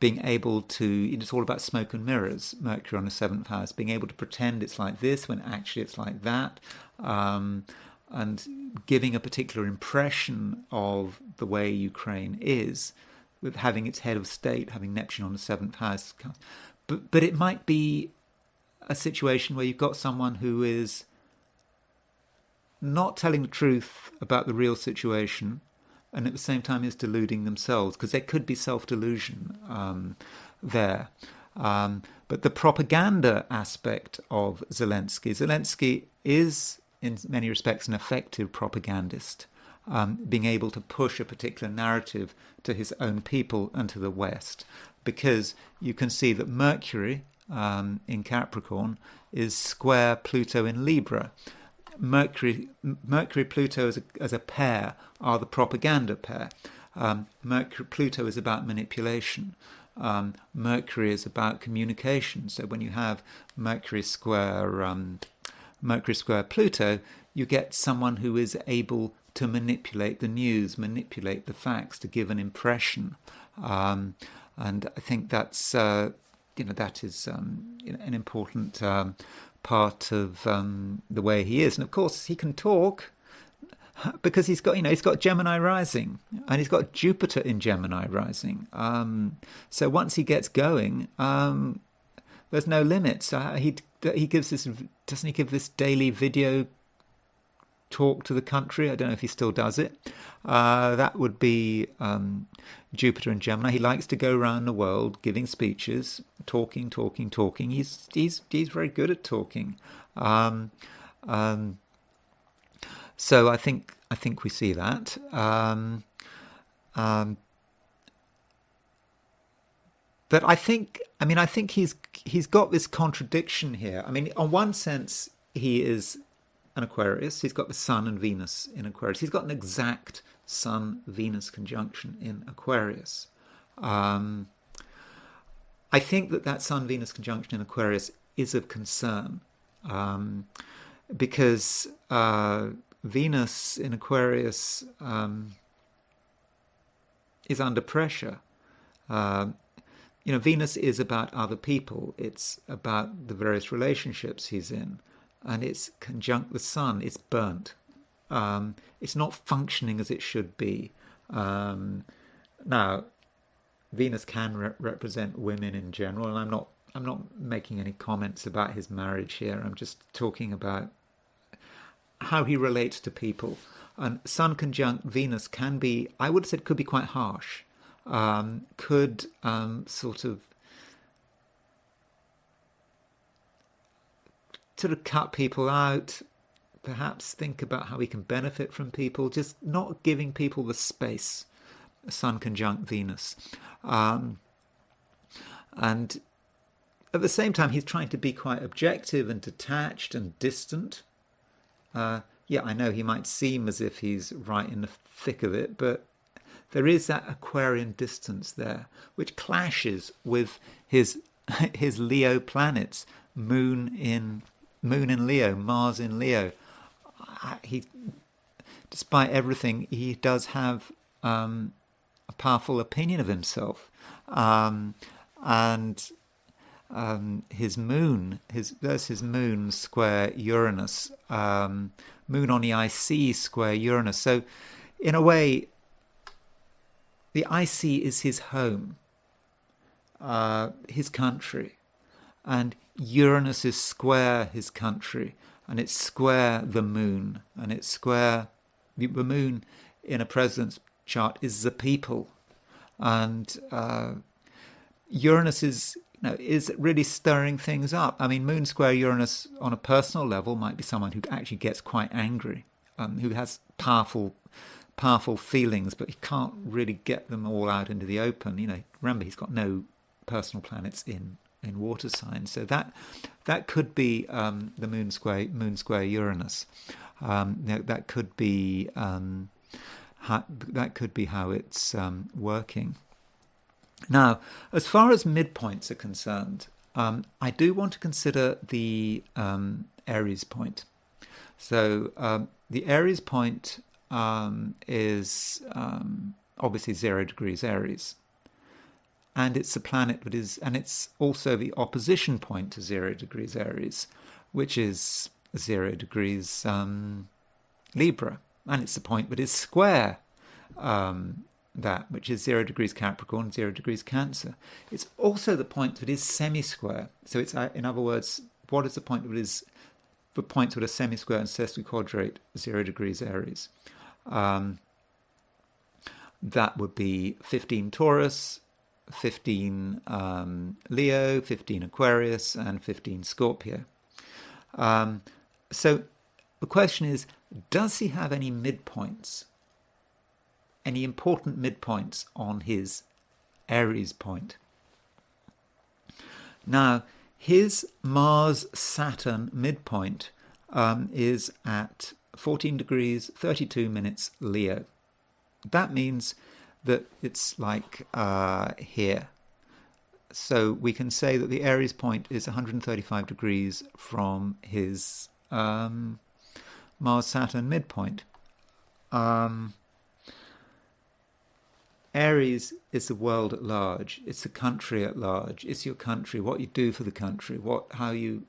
being able to, it's all about smoke and mirrors, Mercury on the 7th house, being able to pretend it's like this when actually it's like that, and giving a particular impression of the way Ukraine is, with having its head of state, having Neptune on the 7th house. But it might be a situation where you've got someone who is not telling the truth about the real situation, and at the same time is deluding themselves, because there could be self-delusion there. But the propaganda aspect of Zelensky is, in many respects, an effective propagandist, being able to push a particular narrative to his own people and to the West, because you can see that Mercury in Capricorn is square Pluto in Libra. Mercury Pluto as a pair are the propaganda pair. Pluto is about manipulation. Mercury is about communication. So when you have Mercury square Pluto, you get someone who is able to manipulate the news, manipulate the facts to give an impression. And I think that's that is an important part of the way he is. And of course, he can talk because he's got Gemini rising, and he's got Jupiter in Gemini rising. So once he gets going, there's no limits. He gives this, doesn't he give this daily video talk to the country? I don't know if he still does it. That would be Jupiter and Gemini. He likes to go around the world giving speeches, talking. He's very good at talking. So I think we see that. But I think he's got this contradiction here. I mean, on one sense, he is an Aquarius. He's got the Sun and Venus in Aquarius. He's got an exact Sun-Venus conjunction in Aquarius. I think that Sun-Venus conjunction in Aquarius is of concern because Venus in Aquarius is under pressure. Venus is about other people. It's about the various relationships he's in. And it's conjunct the Sun. It's burnt. It's not functioning as it should be. Now, Venus can represent women in general, and I'm not making any comments about his marriage here. I'm just talking about how he relates to people. And Sun conjunct Venus can be, I would have said, could be quite harsh. Could sort of cut people out, perhaps think about how we can benefit from people, just not giving people the space. Sun conjunct Venus. And at the same time, he's trying to be quite objective and detached and distant. I know he might seem as if he's right in the thick of it, but there is that Aquarian distance there, which clashes with his Leo planets, Moon in Leo, Mars in Leo. Despite everything, he does have a powerful opinion of himself, and his moon, there's his moon square Uranus, moon on the IC square Uranus. So, in a way, the IC is his home, his country, and Uranus is square his country, and it's square the moon, and it's square the moon in a president's chart is the people, and Uranus is really stirring things up. I mean, moon square Uranus on a personal level might be someone who actually gets quite angry, who has powerful feelings, but he can't really get them all out into the open. Remember, he's got no personal planets in water signs, so that could be the moon square Uranus. That could be how it's working. Now, as far as midpoints are concerned, I do want to consider the Aries point. So the Aries point is obviously 0 degrees Aries. And it's a planet and it's also the opposition point to 0 degrees Aries, which is 0 degrees Libra. And it's the point that is square which is 0 degrees Capricorn, 0 degrees Cancer. It's also the point that is semi-square. So it's, in other words, what is the point of his, the points with a semi-square and sesquiquadrate 0 degrees Aries? That would be 15 Taurus, 15 Leo, 15 Aquarius, and 15 Scorpio. So the question is, does he have any midpoints? Any important midpoints on his Aries point? Now, his Mars-Saturn midpoint is at 14 degrees 32 minutes Leo. That means that it's like here. So we can say that the Aries point is 135 degrees from his Mars-Saturn midpoint. Aries is the world at large. It's the country at large. It's your country, what you do for the country, how you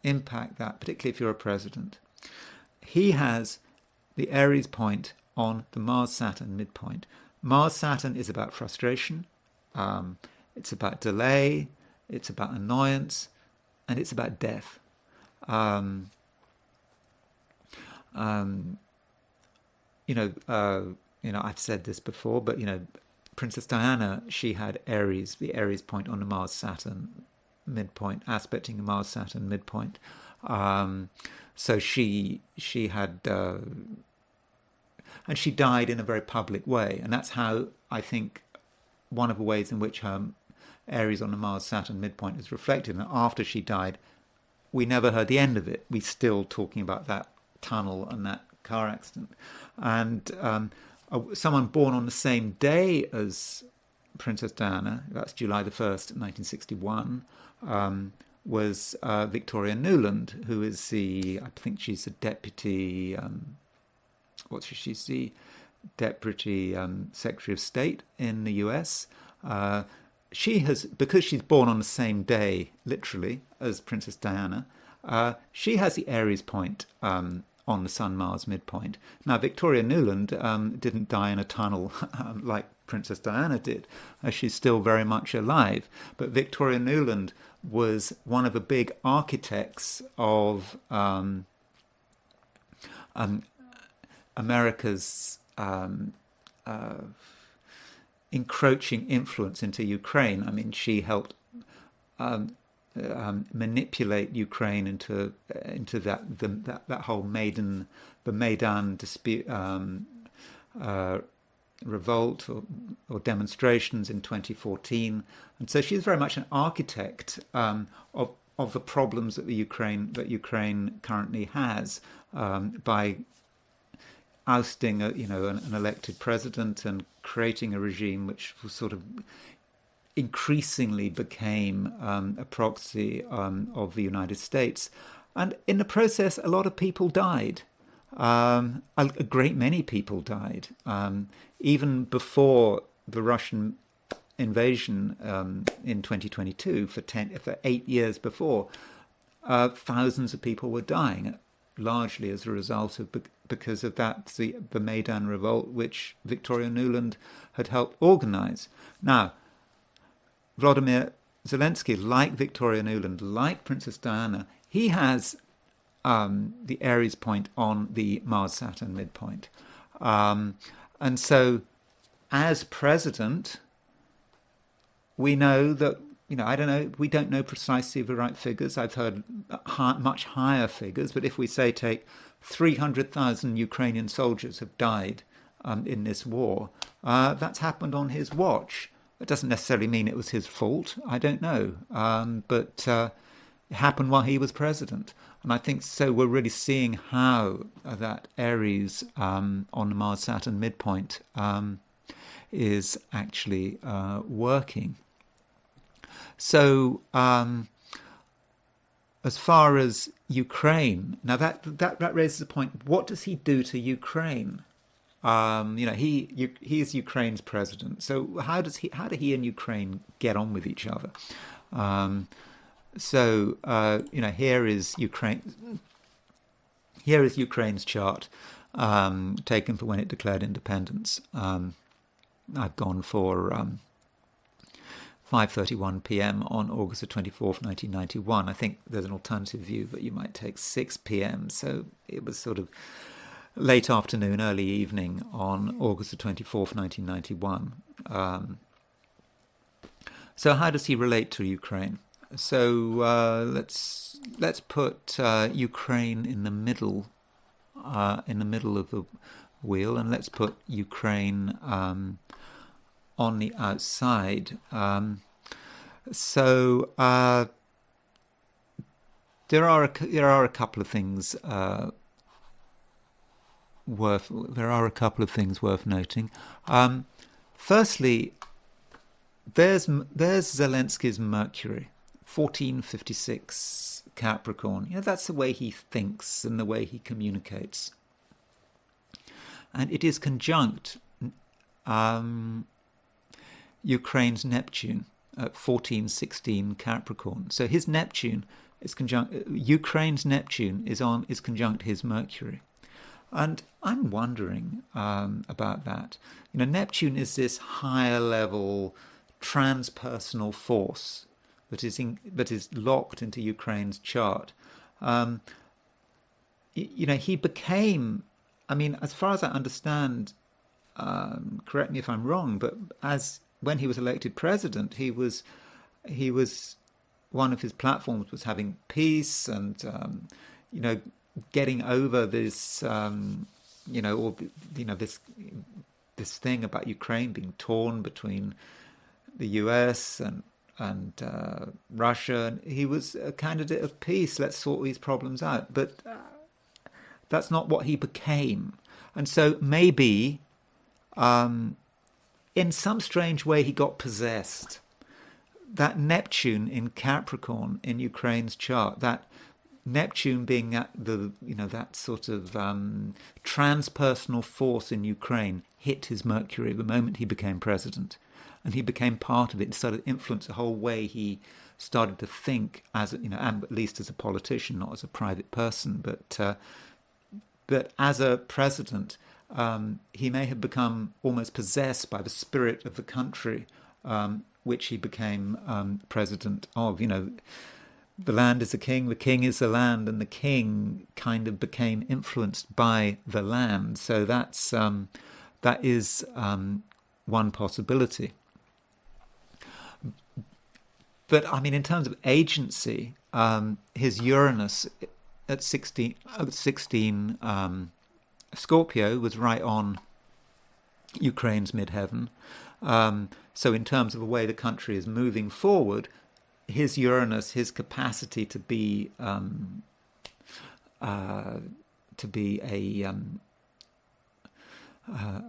impact that, particularly if you're a president. He has the Aries point on the Mars-Saturn midpoint. Mars-Saturn is about frustration, it's about delay, it's about annoyance, and it's about death. I've said this before, but Princess Diana, she had Aries, the Aries point on the Mars-Saturn midpoint, aspecting the Mars-Saturn midpoint. So she had, and she died in a very public way, and that's how I think one of the ways in which her Aries on the Mars-Saturn midpoint is reflected. And after she died, we never heard the end of it. We're still talking about that tunnel and that car accident. And someone born on the same day as Princess Diana, that's July the 1st, 1961, was Victoria Nuland, who is I think she's the deputy, she's the deputy Secretary of State in the US. She has, because she's born on the same day, literally, as Princess Diana, she has the Aries point on the Sun-Mars midpoint. Now, Victoria Nuland didn't die in a tunnel like Princess Diana did. She's still very much alive. But Victoria Nuland was one of the big architects of America's encroaching influence into Ukraine. I mean, she helped manipulate Ukraine into that whole Maidan dispute, revolt or demonstrations in 2014, and so she's very much an architect of the problems that Ukraine currently has by ousting an elected president and creating a regime which was sort of increasingly became a proxy of the United States. And in the process, a lot of people died. A great many people died. Even before the Russian invasion in 2022, for 8 years before, thousands of people were dying, largely as a result of because of the Maidan revolt, which Victoria Nuland had helped organize. Now, Volodymyr Zelensky, like Victoria Nuland, like Princess Diana, he has the Aries point on the Mars-Saturn midpoint. And so, as president, we know that, we don't know precisely the right figures. I've heard much higher figures, but if we take 300,000 Ukrainian soldiers have died in this war, that's happened on his watch. It doesn't necessarily mean it was his fault. I don't know. But it happened while he was president. And I think so we're really seeing how that Aries on the Mars-Saturn midpoint is actually working. So as far as Ukraine, now that raises a point. What does he do to Ukraine? He is Ukraine's president. So how do he and Ukraine get on with each other? Here is Ukraine. Here is Ukraine's chart, taken for when it declared independence. I've gone for 5:31 p.m. on August the 24th, 1991. I think there's an alternative view that you might take 6 p.m. So it was sort of late afternoon, early evening on August the 24th, 1991. So how does he relate to Ukraine? So let's put Ukraine in the middle of the wheel, and let's put Ukraine on the outside. So there are a couple of things worth noting. Firstly, there's Zelensky's Mercury, 1456 Capricorn. That's the way he thinks and the way he communicates, and it is conjunct Ukraine's Neptune at 1416 Capricorn. So his Neptune is conjunct. Ukraine's Neptune is conjunct his Mercury, and I'm wondering about that. Neptune is this higher level transpersonal force that is locked into Ukraine's chart. He became. I mean, as far as I understand, correct me if I'm wrong, but when he was elected president, he was one of his platforms was having peace and getting over this this thing about Ukraine being torn between the US and Russia. He was a candidate of peace. Let's sort these problems out. But that's not what he became. And so maybe in some strange way he got possessed. That Neptune in Capricorn in Ukraine's chart, that Neptune being that sort of transpersonal force in Ukraine, hit his Mercury the moment he became president. And he became part of it, started to influence the whole way he started to think, as at least as a politician, not as a private person, but as a president, he may have become almost possessed by the spirit of the country, which he became president of. The land is the king is the land, and the king kind of became influenced by the land. So that is one possibility. But I mean, in terms of agency, his Uranus at 16 Scorpio was right on Ukraine's midheaven. So in terms of the way the country is moving forward, his Uranus, his capacity to be a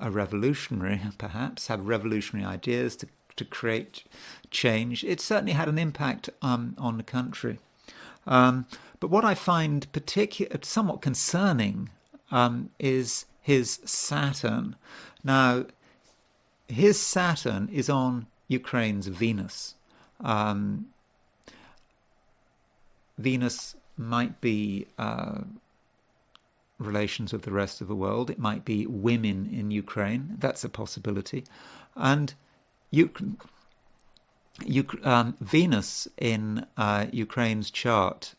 revolutionary, perhaps have revolutionary ideas to create change, it certainly had an impact on the country. But what I find somewhat concerning is his Saturn. Now, his Saturn is on Ukraine's Venus. Venus might be relations with the rest of the world. It might be women in Ukraine. That's a possibility. And Venus in Ukraine's chart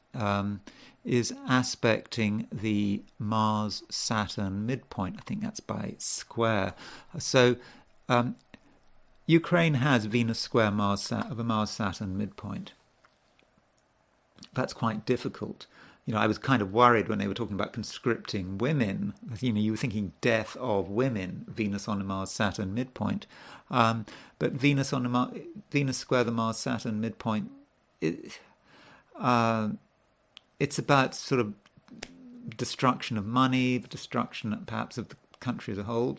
is aspecting the Mars-Saturn midpoint. I think that's by square. So Ukraine has Venus square the Mars-Saturn midpoint. That's quite difficult. I was kind of worried when they were talking about conscripting women. You were thinking death of women, Venus on the Mars-Saturn midpoint. But Venus square the Mars-Saturn midpoint, it's about sort of destruction of money, the destruction perhaps of the country as a whole.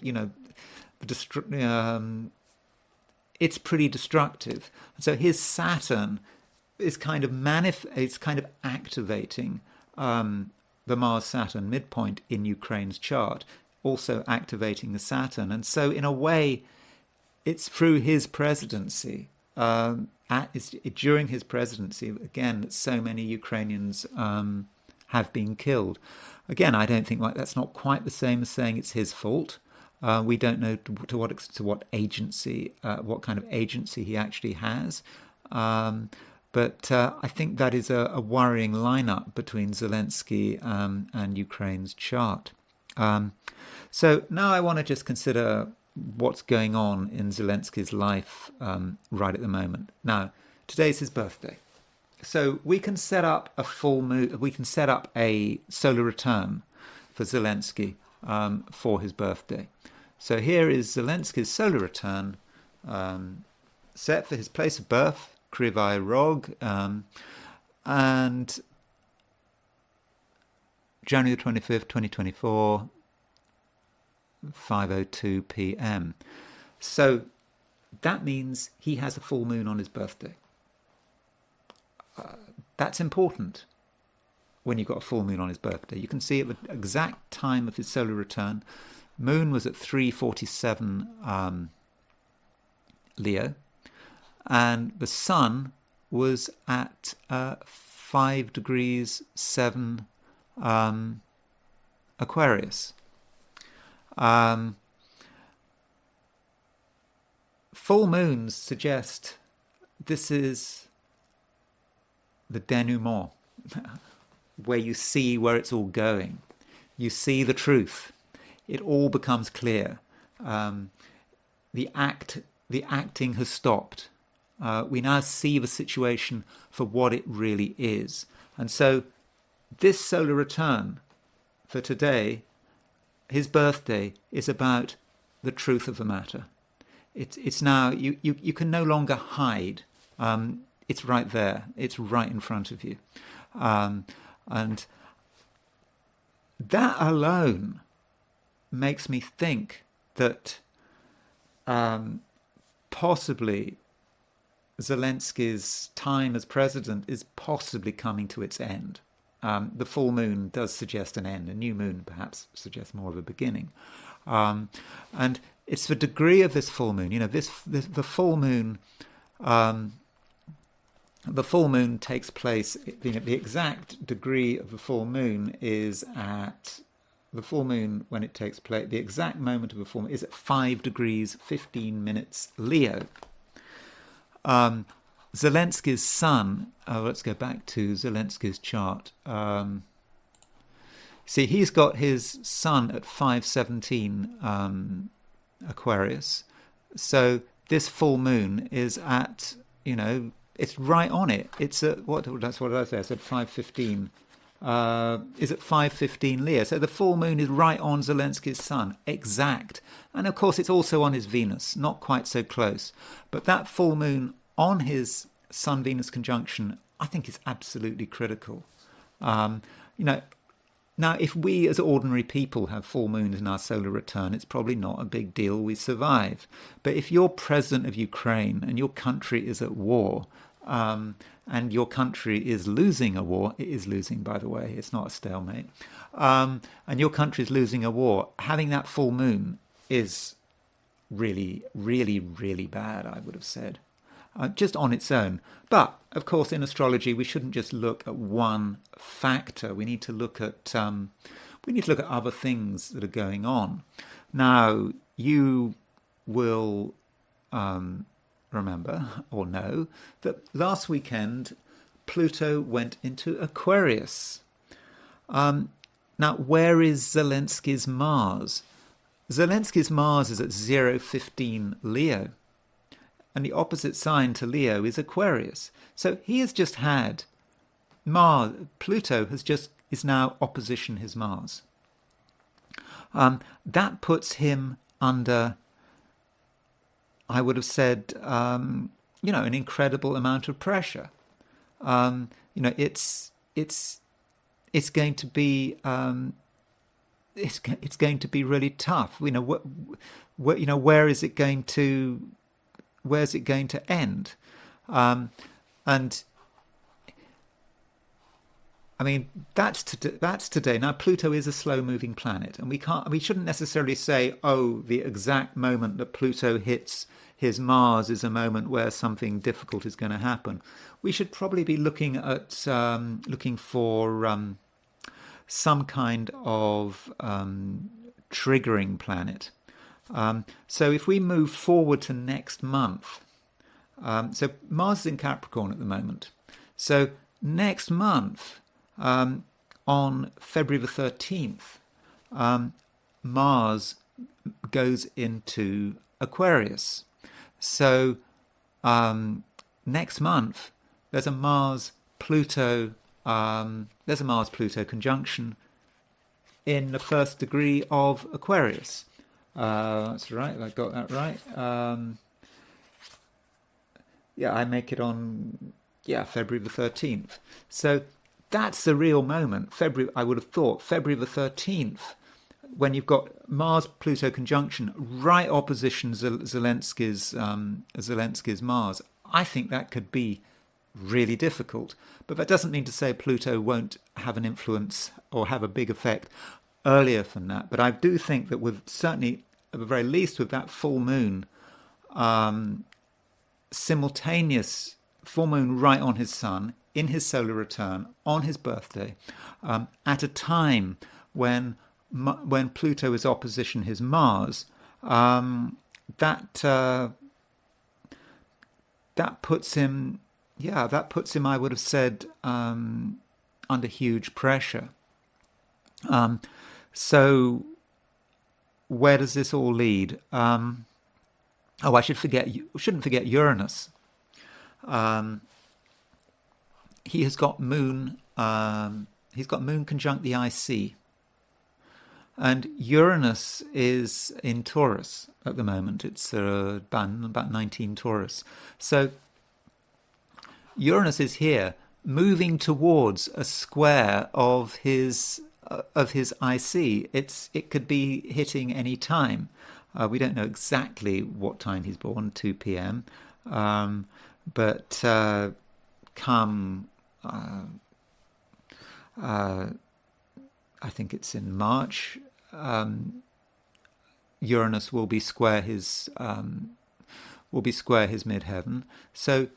It's pretty destructive. So his Saturn is kind of activating the Mars-Saturn midpoint in Ukraine's chart, also activating the Saturn. And so in a way, it's through his presidency, during his presidency, again, that so many Ukrainians have been killed. Again, I don't think that's not quite the same as saying it's his fault. We don't know to what agency, what kind of agency he actually has. But I think that is a worrying lineup between Zelensky and Ukraine's chart. So now I want to just consider what's going on in Zelensky's life right at the moment. Now, today's his birthday. So we can set up a full moon, we can set up a solar return for Zelensky for his birthday. So here is Zelensky's solar return set for his place of birth, Kryvyi Rog, and January 25th, 2024, 5:02 p.m. So that means he has a full moon on his birthday. That's important when you've got a full moon on his birthday. You can see at the exact time of his solar return, moon was at 3:47 Leo, and the sun was at 5 degrees 7 Aquarius. Full moons suggest this is the denouement, where you see where it's all going. You see the truth. It all becomes clear. The acting has stopped. We now see the situation for what it really is. And so this solar return for today, his birthday, is about the truth of the matter. It's now, you can no longer hide. It's right there. It's right in front of you. And that alone makes me think that possibly Zelensky's time as president is possibly coming to its end. The full moon does suggest an end. A new moon perhaps suggests more of a beginning. And it's the degree of this full moon. You know, the full moon. The full moon takes place. The exact degree of the full moon is at the full moon when it takes place. The exact moment of the full moon is at 5 degrees 15 minutes Leo. Zelensky's sun. Let's go back to Zelensky's chart. See, he's got his sun at 5:17 Aquarius. So this full moon is at, it's right on it. It's at that's what I said. I said 5:15. Is at 5:15 Leo. So the full moon is right on Zelensky's sun, exact. And of course, it's also on his Venus, not quite so close. But that full moon on his Sun-Venus conjunction, I think, is absolutely critical. Now, if we as ordinary people have full moons in our solar return, it's probably not a big deal. We survive. But if you're president of Ukraine and your country is at war, and your country is losing a war, it is losing, by the way, it's not a stalemate, and your country is losing a war, having that full moon is really, really, really bad, I would have said, just on its own. But, of course, in astrology, we shouldn't just look at one factor. We need to look at other things that are going on. Now, you will remember or know that last weekend Pluto went into Aquarius. Now, where is Zelensky's Mars? Zelensky's Mars is at 0:15 Leo, and the opposite sign to Leo is Aquarius. So he has just had Pluto is now opposition his Mars. That puts him under, I would have said, an incredible amount of pressure. It's going to be it's going to be really tough. Where's it going to end? And I mean, that's today. Now, Pluto is a slow-moving planet, and we shouldn't necessarily say, the exact moment that Pluto hits his Mars is a moment where something difficult is going to happen. We should probably be looking for some kind of triggering planet. So if we move forward to next month, so Mars is in Capricorn at the moment. So next month, on February the 13th, Mars goes into Aquarius. So next month, there's a Mars-Pluto conjunction in the first degree of Aquarius. That's right, I got that right. I make it on February the 13th. So that's the real moment. I would have thought February the 13th, when you've got Mars-Pluto conjunction right opposition Zelensky's Mars. I think that could be really difficult. But that doesn't mean to say Pluto won't have an influence or have a big effect earlier than that. But I do think that certainly, at the very least, with that full moon, simultaneous full moon right on his sun, in his solar return, on his birthday, at a time when Pluto is opposition his Mars, that puts him, I would have said, under huge pressure. So where does this all lead? I shouldn't forget Uranus. He has got Moon. He's got Moon conjunct the IC. And Uranus is in Taurus at the moment. It's about 19 Taurus. So Uranus is here, moving towards a square of his IC. It could be hitting any time. We don't know exactly what time he's born, 2 p.m. But come, I think it's in March, Uranus will be square his midheaven. So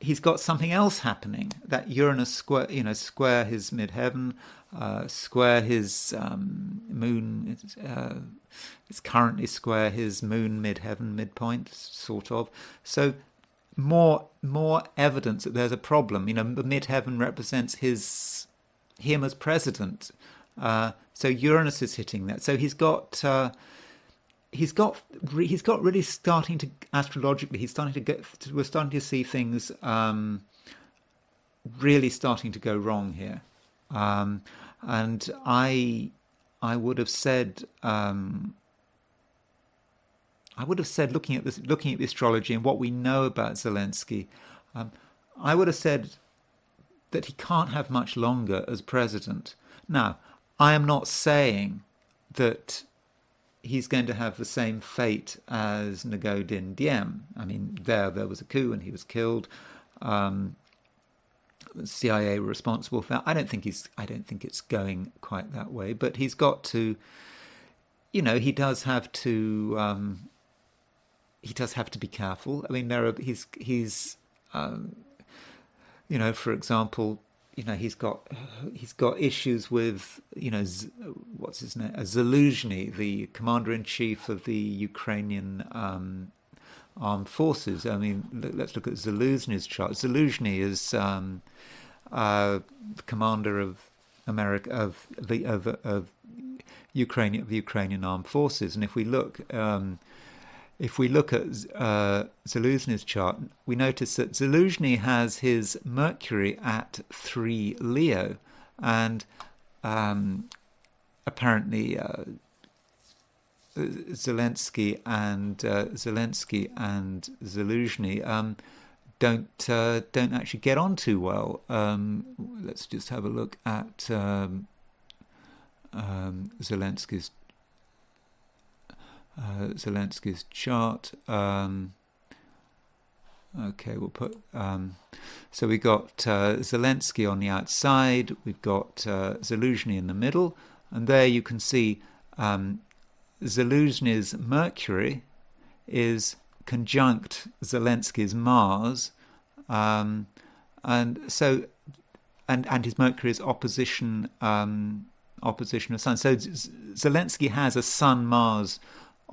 he's got something else happening. That Uranus square his midheaven, square his moon. It's currently square his moon midheaven midpoint, sort of. So more evidence that there's a problem. The midheaven represents him as president. So Uranus is hitting that. So he's got really starting to, astrologically, we're starting to see things really starting to go wrong here. And I would have said, looking at the astrology and what we know about Zelensky, I would have said that he can't have much longer as president. Now, I am not saying that he's going to have the same fate as Nguyen Diem. I mean, there was a coup and he was killed. The CIA were responsible for that. I don't think it's going quite that way. But he's got to, he does have to be careful. I mean, he's for example, he's got issues with, what's his name? Zaluzhnyi, the commander-in-chief of the Ukrainian armed forces. I mean, let's look at Zaluzhny's chart. Zaluzhnyi is the commander of the Ukrainian armed forces, and if we look at Zaluzhny's chart, we notice that Zaluzhnyi has his Mercury at 3 Leo, and apparently Zelensky and Zaluzhny don't actually get on too well. Let's just have a look at Zelensky's chart. Okay, we'll put. So we got Zelensky on the outside. We've got Zaluzhny in the middle, and there you can see Zaluzhny's Mercury is conjunct Zelensky's Mars, and so and his Mercury is opposition of Sun. So Zelensky has a Sun Mars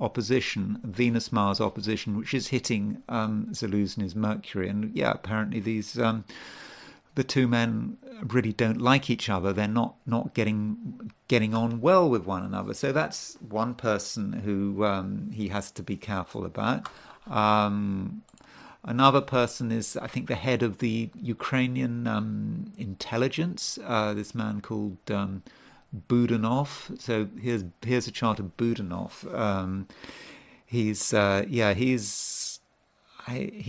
opposition, Venus-Mars opposition, which is hitting Zaluzhny's Mercury. And yeah, apparently the two men really don't like each other. They're not getting on well with one another. So that's one person who he has to be careful about. Another person is, I think, the head of the Ukrainian intelligence, this man called Budanov. So here's a chart of Budanov. He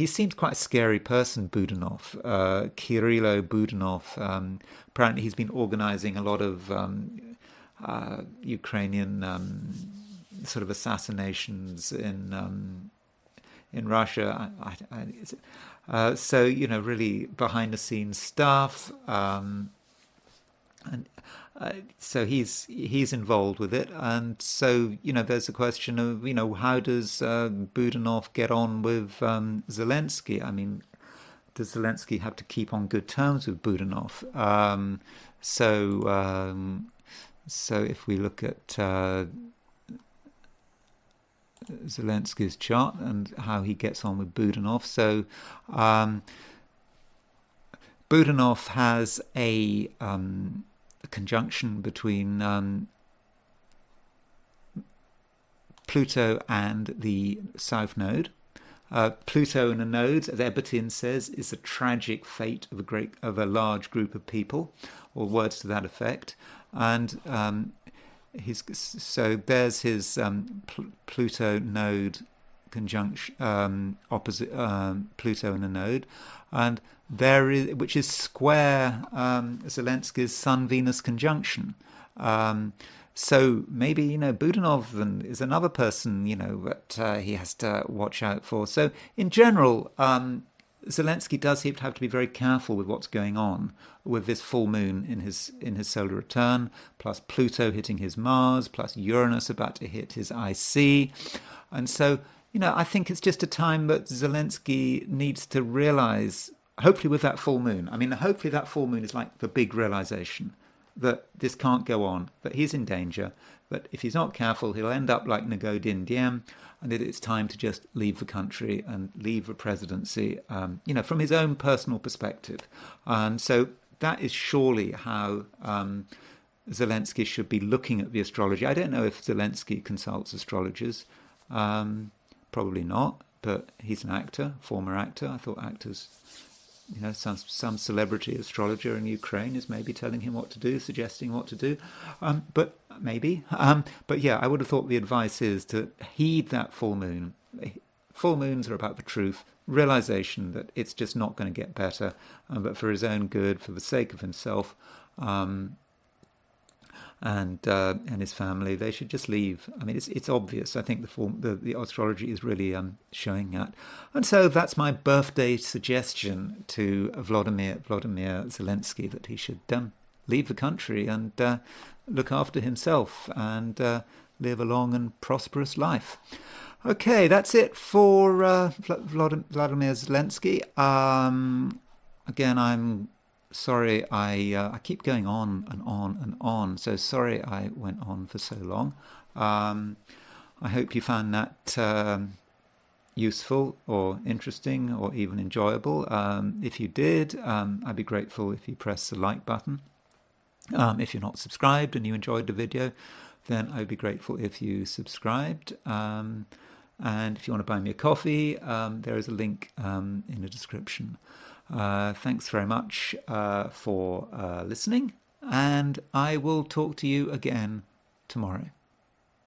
seems quite a scary person, Budanov. Kirilo Budanov. Apparently, he's been organizing a lot of Ukrainian sort of assassinations in Russia. So really behind the scenes stuff. And so he's involved with it, and so there's a question of how does Budanov get on with Zelensky? I mean, does Zelensky have to keep on good terms with Budanov? So if we look at Zelensky's chart and how he gets on with Budanov, so Budanov has a conjunction between Pluto and the South Node. Pluto in a node, as Ebertin says, is a tragic fate of a large group of people, or words to that effect. And so there's his Pluto node conjunction opposite Pluto in a node, and there is, which is square Zelensky's Sun-Venus conjunction. So maybe Budanov is another person that he has to watch out for. So in general, Zelensky does have to be very careful with what's going on with this full moon in his solar return, plus Pluto hitting his Mars, plus Uranus about to hit his IC, and so I think it's just a time that Zelensky needs to realize. Hopefully, with that full moon. I mean, hopefully that full moon is like the big realization that this can't go on, that he's in danger, that if he's not careful, he'll end up like Nagodin Diem, and that it's time to just leave the country and leave the presidency, from his own personal perspective. And so that is surely how Zelensky should be looking at the astrology. I don't know if Zelensky consults astrologers. Probably not, but he's an actor, former actor. I thought actors... some celebrity astrologer in Ukraine is maybe telling him what to do, suggesting what to do. But maybe. But yeah, I would have thought the advice is to heed that full moon. Full moons are about the truth, realization that it's just not going to get better, but for his own good, for the sake of himself, and his family, they should just leave. I mean, it's obvious. I think the astrology is really showing that. And so that's my birthday suggestion to Volodymyr Zelensky, that he should leave the country and look after himself and live a long and prosperous life. Okay, that's it for Volodymyr Zelensky. Again, I'm sorry, I keep going on and on and on, so sorry I went on for so long. I hope you found that useful or interesting or even enjoyable. If you did, I'd be grateful if you press the like button. If you're not subscribed and you enjoyed the video, then I'd be grateful if you subscribed. And if you want to buy me a coffee, there is a link in the description. Thanks very much for listening, and I will talk to you again tomorrow.